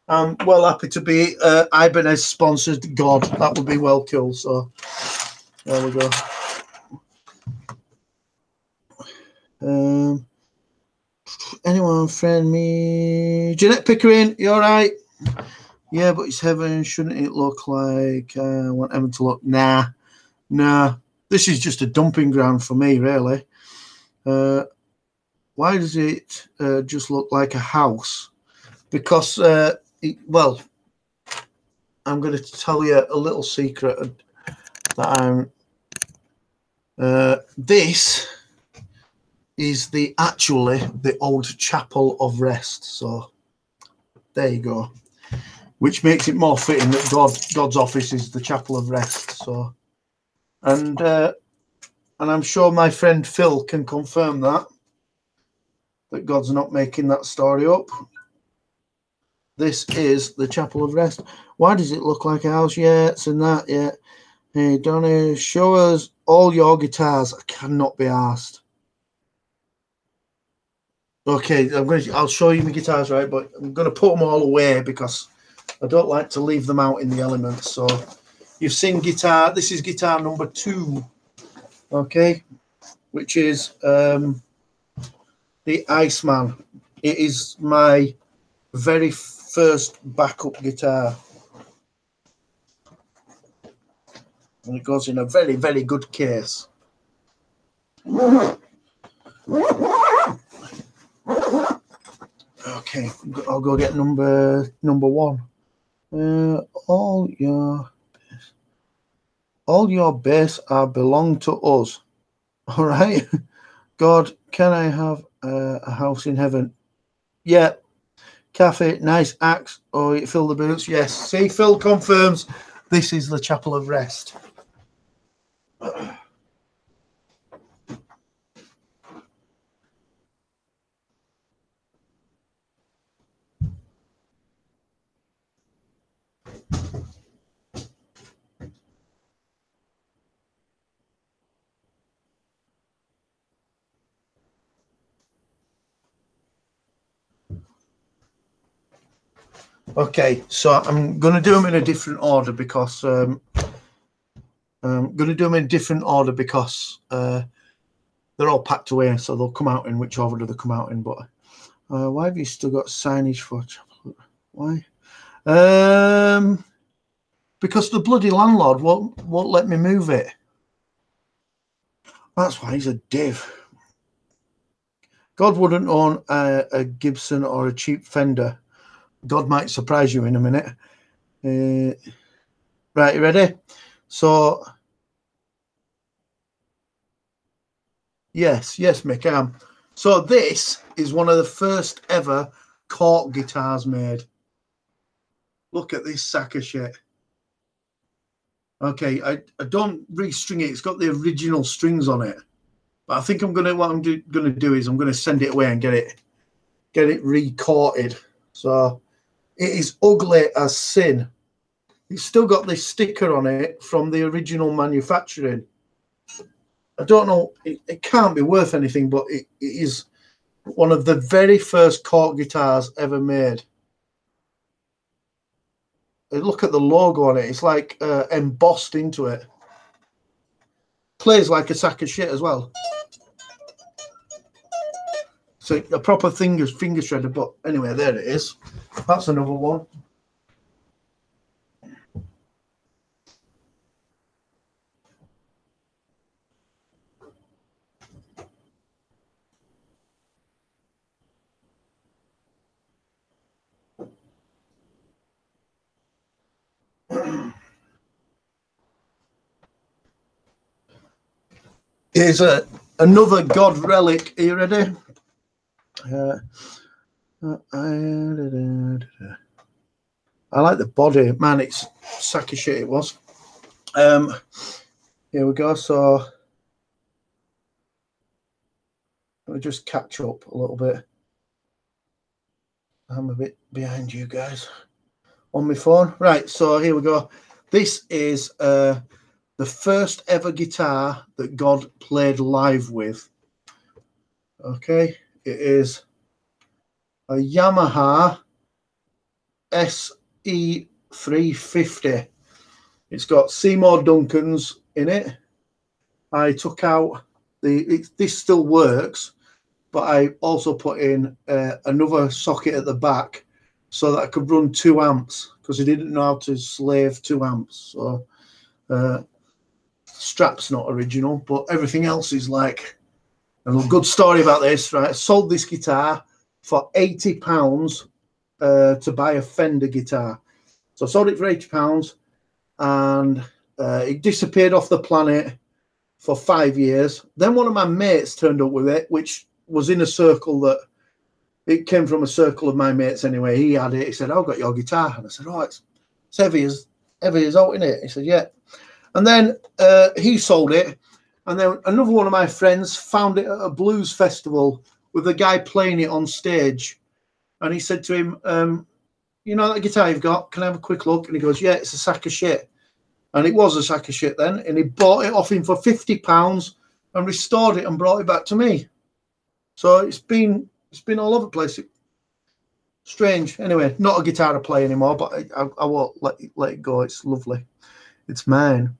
I'm well happy to be Ibanez sponsored God. That would be well cool. So there we go. Anyone friend me? Jeanette Pickering, you all right? Yeah, but it's heaven. Shouldn't it look like I want heaven to look? Nah. This is just a dumping ground for me, really. Why does it just look like a house? Because, well, I'm going to tell you a little secret that I'm. This is actually the old chapel of rest. So there you go. Which makes it more fitting that God's office is the chapel of rest. So, and I'm sure my friend Phil can confirm that God's not making that story up. This is the chapel of rest. Why does it look like a house? Yeah, it's in that. Yeah. Hey, Donny, show us all your guitars. I cannot be asked. Okay, I'll show you my guitars, right? But I'm going to put them all away because I don't like to leave them out in the elements. So you've seen guitar. This is guitar number 2. Okay, which is the Iceman. It is my very first backup guitar. And it goes in a very, very good case. Okay, I'll go get number 1. All your bass are belong to us. All right. God, can I have a house in heaven? Yeah. Cafe, nice axe. Oh, it fill the boots. Yes. See, Phil confirms this is the chapel of rest. Okay, so I'm going to do them in a different order because they're all packed away, so they'll come out in which order they come out in. But why have you still got signage for chapel? Why? Because the bloody landlord won't let me move it. That's why he's a div. God wouldn't own a Gibson or a cheap Fender. God might surprise you in a minute. Right, you ready? So, yes, Mick, I am. So this is one of the first ever cork guitars made. Look at this sack of shit. Okay, I don't restring it. It's got the original strings on it. But I think what I'm gonna do is I'm gonna send it away and get it recorded. So it is ugly as sin. It's still got this sticker on it from the original manufacturing. I don't know. It can't be worth anything, but it is one of the very first cork guitars ever made. Look at the logo on it. It's like embossed into it. Plays like a sack of shit as well. So a proper finger shredder. But anyway, there it is. That's another one. Here's another God relic. Are you ready? I like the body, man. It's a sack of shit. It was. Here we go. So let me just catch up a little bit. I'm a bit behind you guys on my phone. Right. So here we go. This is the first ever guitar that God played live with. Okay, it is a Yamaha SE350. It's got Seymour Duncans in it. I took out this still works, but I also put in another socket at the back so that I could run 2 amps because I didn't know how to slave 2 amps. So strap's not original, but everything else is like. And a good story about this, right? I sold this guitar for £80 to buy a Fender guitar. So I sold it for £80 and it disappeared off the planet for 5 years. Then one of my mates turned up with it, which was in a circle that it came from a circle of my mates anyway. He had it. He said, "I've got your guitar." And I said, "Oh, it's heavy as out in it." He said, "Yeah." And then he sold it. And then another one of my friends found it at a blues festival with a guy playing it on stage. And he said to him, "You know that guitar you've got? Can I have a quick look?" And he goes, "Yeah, it's a sack of shit." And it was a sack of shit then. And he bought it off him for £50 and restored it and brought it back to me. So it's been all over the place. Strange. Anyway, not a guitar I play anymore, but I won't let it go. It's lovely. It's mine.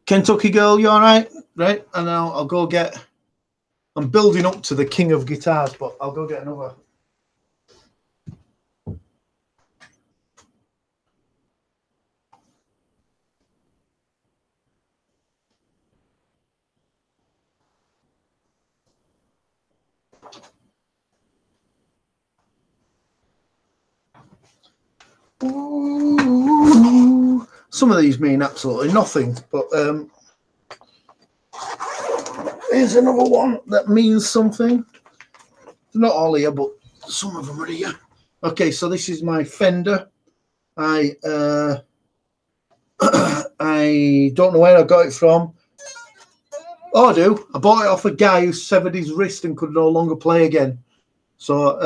Kentucky Girl, you all right? Right? And now I'll go get. I'm building up to the king of guitars, but I'll go get another. Ooh, some of these mean absolutely nothing, but here's another one that means something. Not all here, but some of them are here. Okay, so this is my Fender. I I don't know where I got it from. Oh, I do. I bought it off a guy who severed his wrist and could no longer play again. So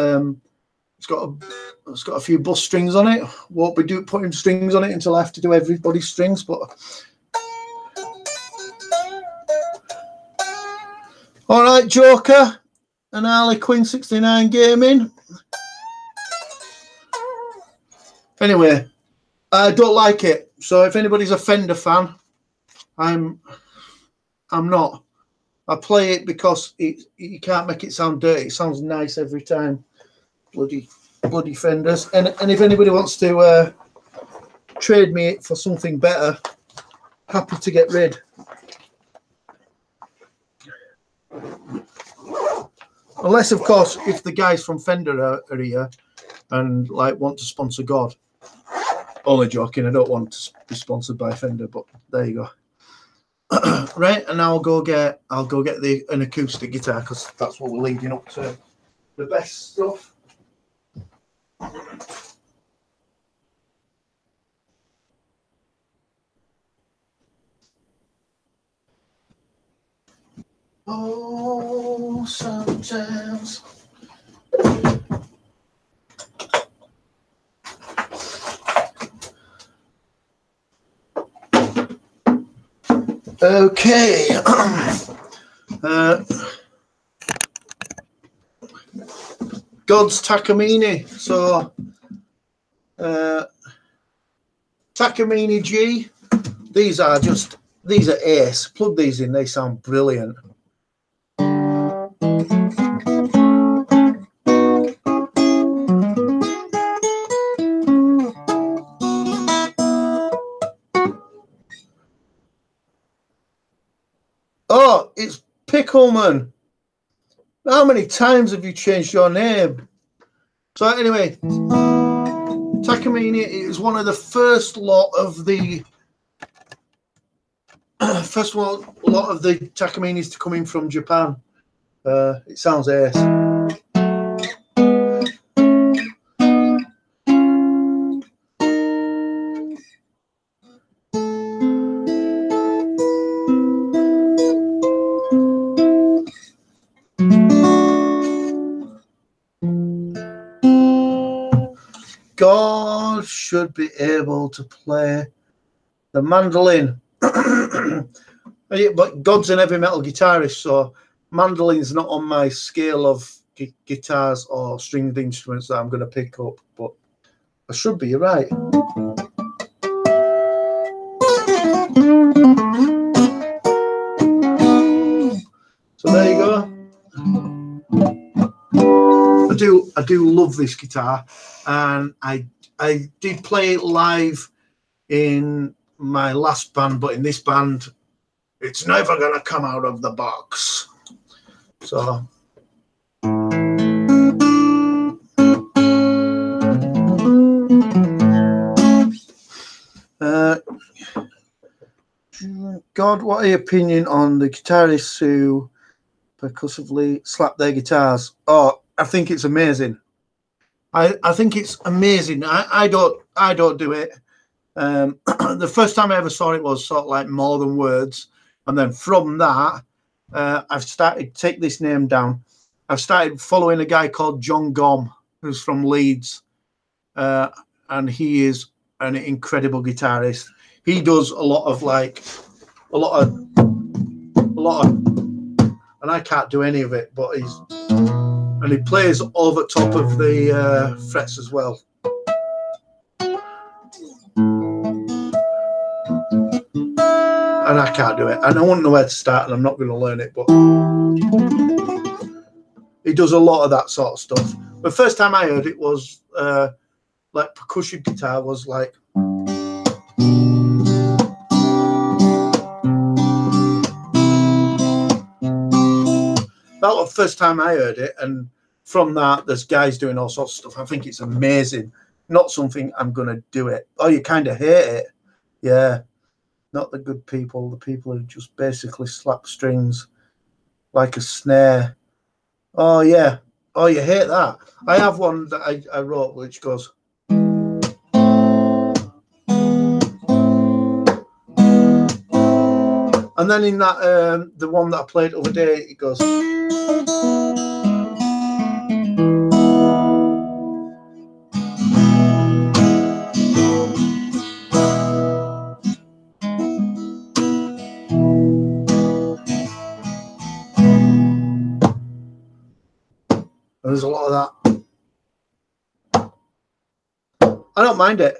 it's got a few bus strings on it. Won't be putting strings on it until I have to do everybody's strings. But all right, Joker and Harley Quinn 69 Gaming. Anyway, I don't like it. So if anybody's a Fender fan, I'm not. I play it because you can't make it sound dirty. It sounds nice every time. Bloody Fenders. And if anybody wants to trade me it for something better, happy to get rid. Unless, of course, if the guys from Fender are here and like want to sponsor God. Only joking. I don't want to be sponsored by Fender, but there you go. Right, and now I'll go get an acoustic guitar because that's what we're leading up to the best stuff. Oh, sometimes. Okay. God's Takamine. So Takamine G. These are ace. Plug these in, they sound brilliant. Oh, it's Pickleman. How many times have you changed your name? So anyway, Takamine is one of the first lot of the Takaminis to come in from Japan. It sounds ace. God should be able to play the mandolin. But God's an heavy metal guitarist, so mandolin's not on my scale of guitars or stringed instruments that I'm going to pick up, but I should be. You're right. So there you go. I do love this guitar, and I did play it live in my last band, but in this band, it's never gonna come out of the box. So God, what are your opinion on the guitarists who percussively slap their guitars? Oh, I think it's amazing. I think it's amazing. I don't do it. The first time I ever saw it was sort of like More Than Words, and then from that, I've started, take this name down, I've started following a guy called John Gom, who's from Leeds, and he is an incredible guitarist. He does a lot of, and I can't do any of it, but he plays over top of the frets as well. And I can't do it, and I wouldn't know where to start, and I'm not going to learn it, but he does a lot of that sort of stuff. The first time I heard it was like percussion guitar was like, that was the first time I heard it, and from that there's guys doing all sorts of stuff. I think it's amazing. Not something I'm going to do it. Oh, you kind of hate it? Yeah. Not the good people, the people who just basically slap strings like a snare. Oh, yeah. Oh, you hate that? I have one that I wrote which goes. And then in that, the one that I played the other day, it goes. There's a lot of that. I don't mind it.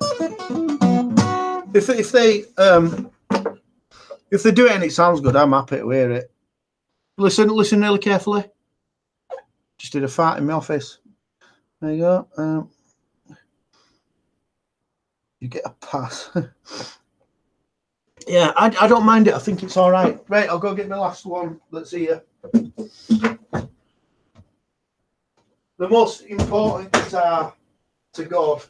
If they do it and it sounds good, I'm happy to hear it. Listen really carefully. Just did a fart in my office. There you go. You get a pass. Yeah, I don't mind it. I think it's all right. Right, I'll go get my last one. Let's see here. The most important guitar to God.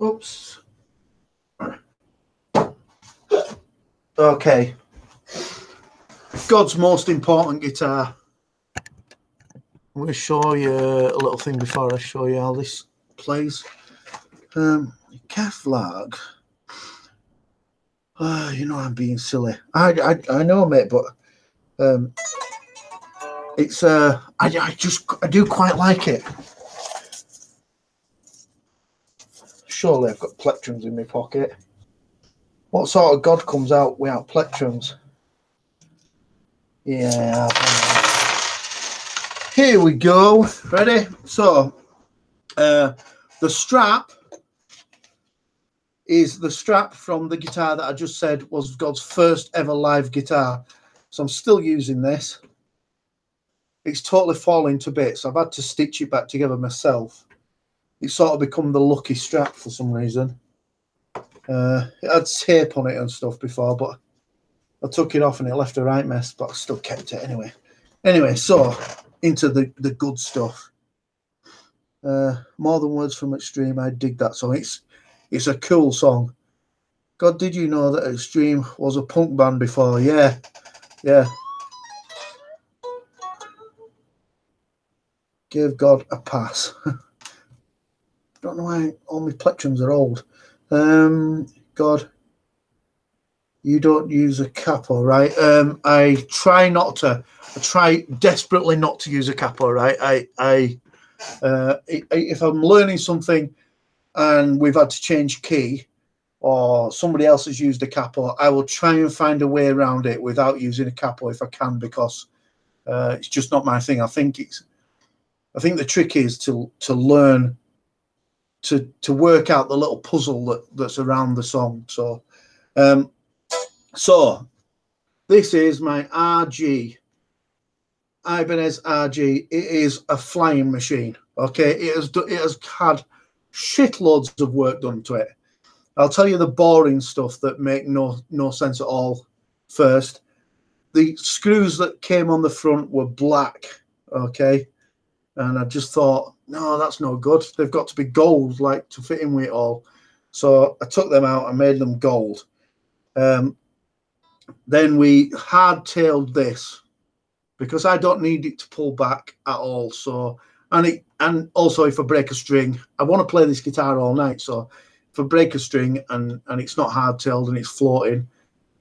Oops. Okay. God's most important guitar. I'm going to show you a little thing before I show you how this plays. Kevlar. You know I'm being silly. I know, mate, but it's I do quite like it. Surely I've got plectrums in my pocket. What sort of God comes out without plectrums? Yeah. Here we go. Ready? So, the strap is the strap from the guitar that I just said was God's first ever live guitar. So I'm still using this. It's totally falling to bits. I've had to stitch it back together myself. It's sort of become the lucky strap for some reason. It had tape on it and stuff before, but I took it off and it left a right mess, but I still kept it anyway. Anyway, so into the good stuff. More Than Words from Extreme. I dig that song. It's a cool song. God, did you know that Extreme was a punk band before? Yeah. Give God a pass. Don't know why all my plectrums are old. God, you don't use a capo, right? I try not to. I try desperately not to use a capo, right? If I'm learning something and we've had to change key, or somebody else has used a capo, I will try and find a way around it without using a capo if I can, because it's just not my thing. I think the trick is to learn to work out the little puzzle that's around the song. So this is my RG, Ibanez RG. It is a flying machine. Okay, it has had shitloads of work done to it. I'll tell you the boring stuff that make no sense at all first. The screws that came on the front were black, okay? And I just thought, no, that's no good. They've got to be gold, like, to fit in with it all. So I took them out and made them gold. Then we hard-tailed this because I don't need it to pull back at all. So, and also if I break a string, I want to play this guitar all night. So if I break a string and it's not hard-tailed and it's floating,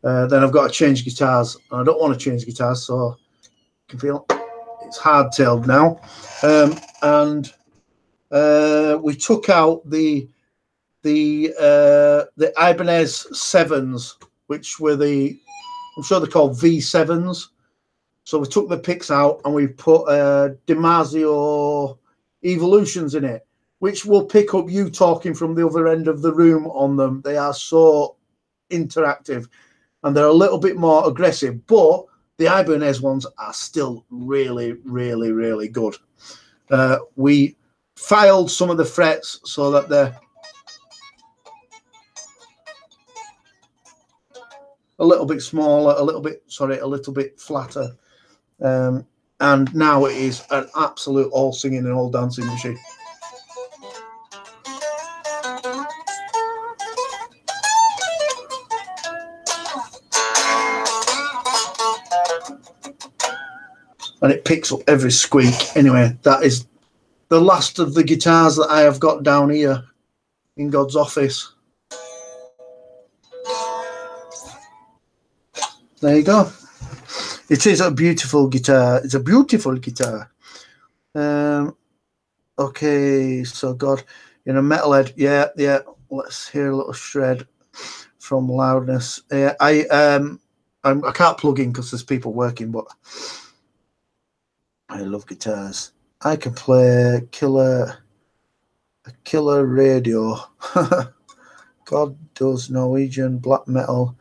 then I've got to change guitars. And I don't want to change guitars, so you can feel it's hard-tailed now. We took out the Ibanez 7s, which were I'm sure they're called V7s. So we took the picks out and we put DiMarzio Evolutions in it, which will pick up you talking from the other end of the room on them. They are so interactive and they're a little bit more aggressive, but the Ibanez ones are still really, really, really good. We filed some of the frets so that they're a little bit smaller, a little bit flatter. And now it is an absolute all singing and all dancing machine. And it picks up every squeak. Anyway, that is the last of the guitars that I have got down here in God's office. There you go. It is a beautiful guitar. It's a beautiful guitar. Okay, so God, in a metalhead, yeah. Let's hear a little shred from Loudness. I can't plug in because there's people working, but I love guitars. I can play a killer radio. God does Norwegian black metal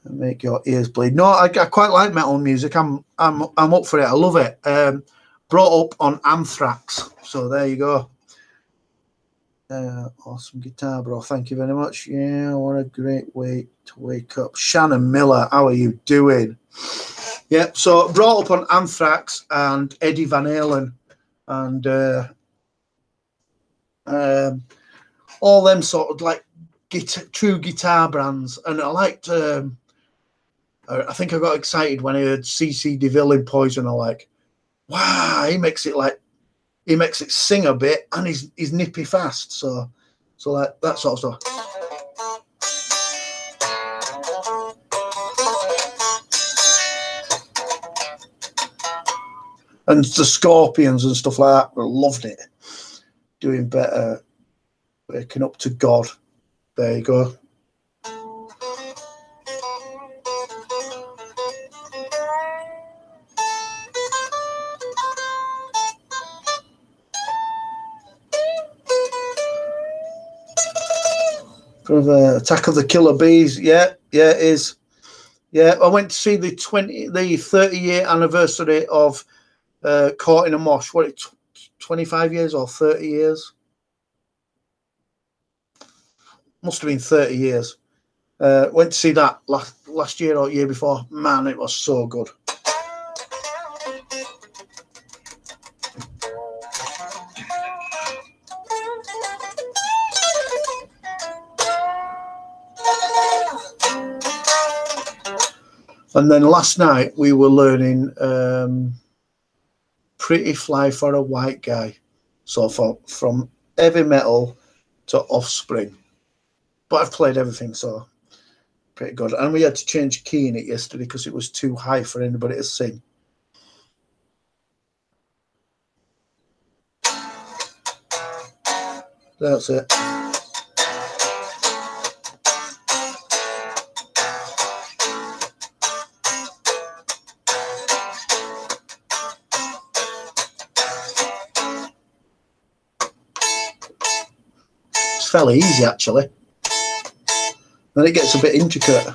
and make your ears bleed. No, I quite like metal music. I'm up for it. I love it. Brought up on Anthrax, so there you go. Awesome guitar, bro. Thank you very much. Yeah, what a great way to wake up. Shannon Miller, how are you doing? Yeah, so brought up on Anthrax and Eddie Van Halen and all them sort of like true guitar brands. And I liked, I think I got excited when I heard CC DeVille in Poison. I'm like, wow, he makes it sing a bit and he's nippy fast. So like that sort of stuff. And the Scorpions and stuff like that, I loved it. Doing better, waking up to God. There you go. Attack of the Killer Bees. Yeah, it is. Yeah, I went to see the 30-year anniversary of Caught in a Mosh. What, 25 years or 30 years? Must have been 30 years. Went to see that last year or year before. Man, it was so good. And then last night we were learning pretty fly for a white guy. So from heavy metal to Offspring. But I've played everything, so pretty good. And we had to change key in it yesterday because it was too high for anybody to sing. That's it. It's fairly easy, actually. Then it gets a bit intricate.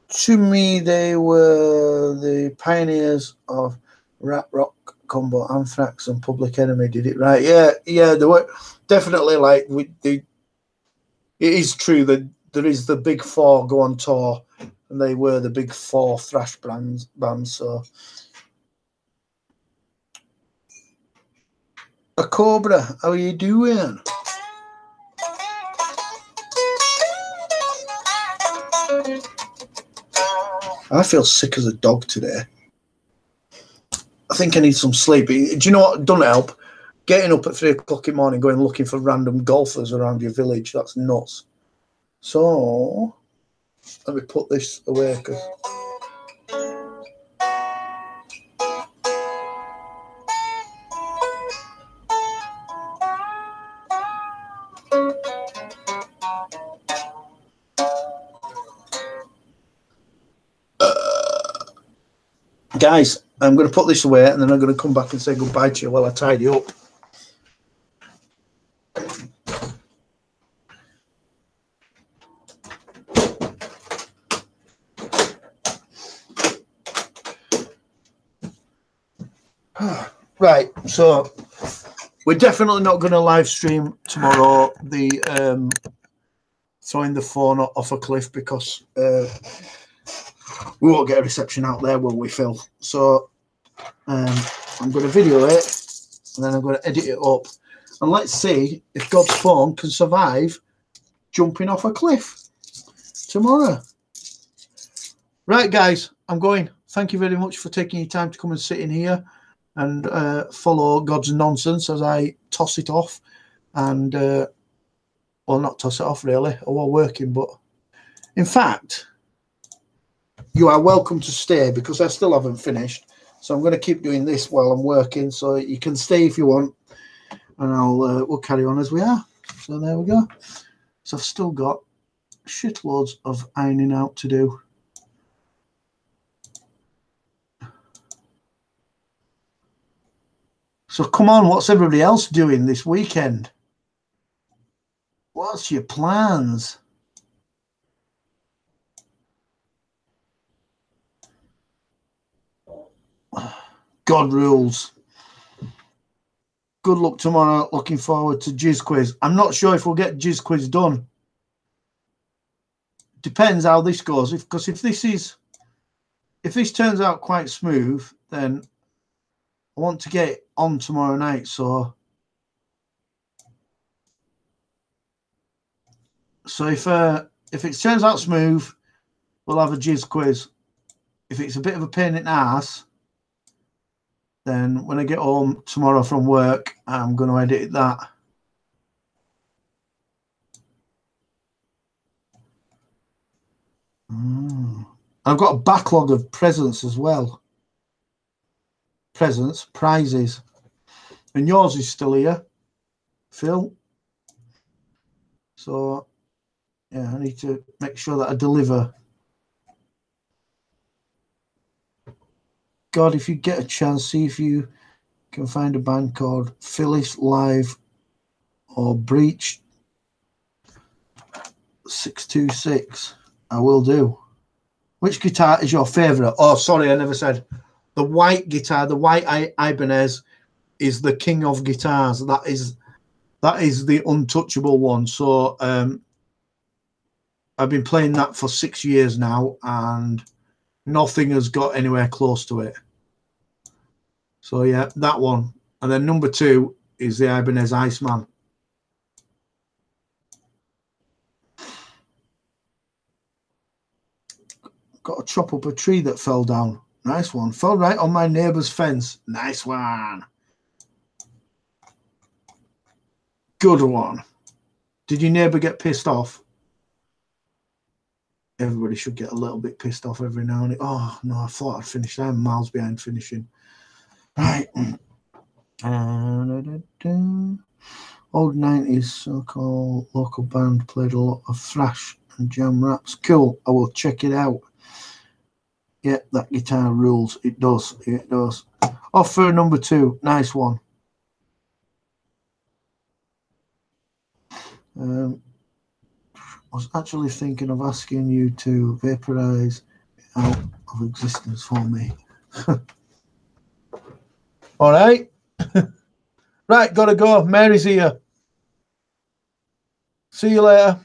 To me, they were the pioneers of rap rock combo. Anthrax and Public Enemy did it right. Yeah, they were definitely like it is true that there is the big four go on tour, and they were the big four thrash bands. So, a Cobra, how are you doing? I feel sick as a dog today. I think I need some sleep. Do you know what? Don't help. Getting up at 3 o'clock in the morning, going looking for random golfers around your village. That's nuts. So, let me put this away. Guys, I'm going to put this away and then I'm going to come back and say goodbye to you while I tidy up. Right, so we're definitely not going to live stream tomorrow the throwing the phone off a cliff because we won't get a reception out there, will we, Phil? So I'm going to video it and then I'm going to edit it up. And let's see if God's phone can survive jumping off a cliff tomorrow. Right, guys, I'm going. Thank you very much for taking your time to come and sit in here and follow God's nonsense as I toss it off. And, well, not toss it off, really. While working, but in fact, you are welcome to stay because I still haven't finished. So I'm going to keep doing this while I'm working. So you can stay if you want. And we'll carry on as we are. So there we go. So I've still got shitloads of ironing out to do. So come on, what's everybody else doing this weekend? What's your plans? God rules. Good luck tomorrow. Looking forward to Jizz Quiz. I'm not sure if we'll get Jizz Quiz done. Depends how this goes. Because if this turns out quite smooth, then I want to get it on tomorrow night. So if it turns out smooth, we'll have a Jizz Quiz. If it's a bit of a pain in the ass, then when I get home tomorrow from work, I'm going to edit that. I've got a backlog of presents as well. Presents, prizes. And yours is still here, Phil. So, yeah, I need to make sure that I deliver. God, if you get a chance, see if you can find a band called Phyllis Live or Breach 626. I will do. Which guitar is your favourite? Oh, sorry, I never said. the white guitar, the white Ibanez, is the king of guitars. That is the untouchable one. So I've been playing that for 6 years now, and nothing has got anywhere close to it. So yeah, that one. And then number 2 is the Ibanez Iceman. Got to chop up a tree that fell down. Nice one. Fell right on my neighbour's fence. Nice one. Good one. Did your neighbour get pissed off? Everybody should get a little bit pissed off every now and then. Oh, no, I thought I'd finished. I'm miles behind finishing. Right. Old 90s so-called local band played a lot of thrash and jam raps. Cool. I will check it out. Yeah, that guitar rules. It does. It does. Off for number 2. Nice one. I was actually thinking of asking you to vaporize it out of existence for me. All right. Right, gotta go. Mary's here. See you later.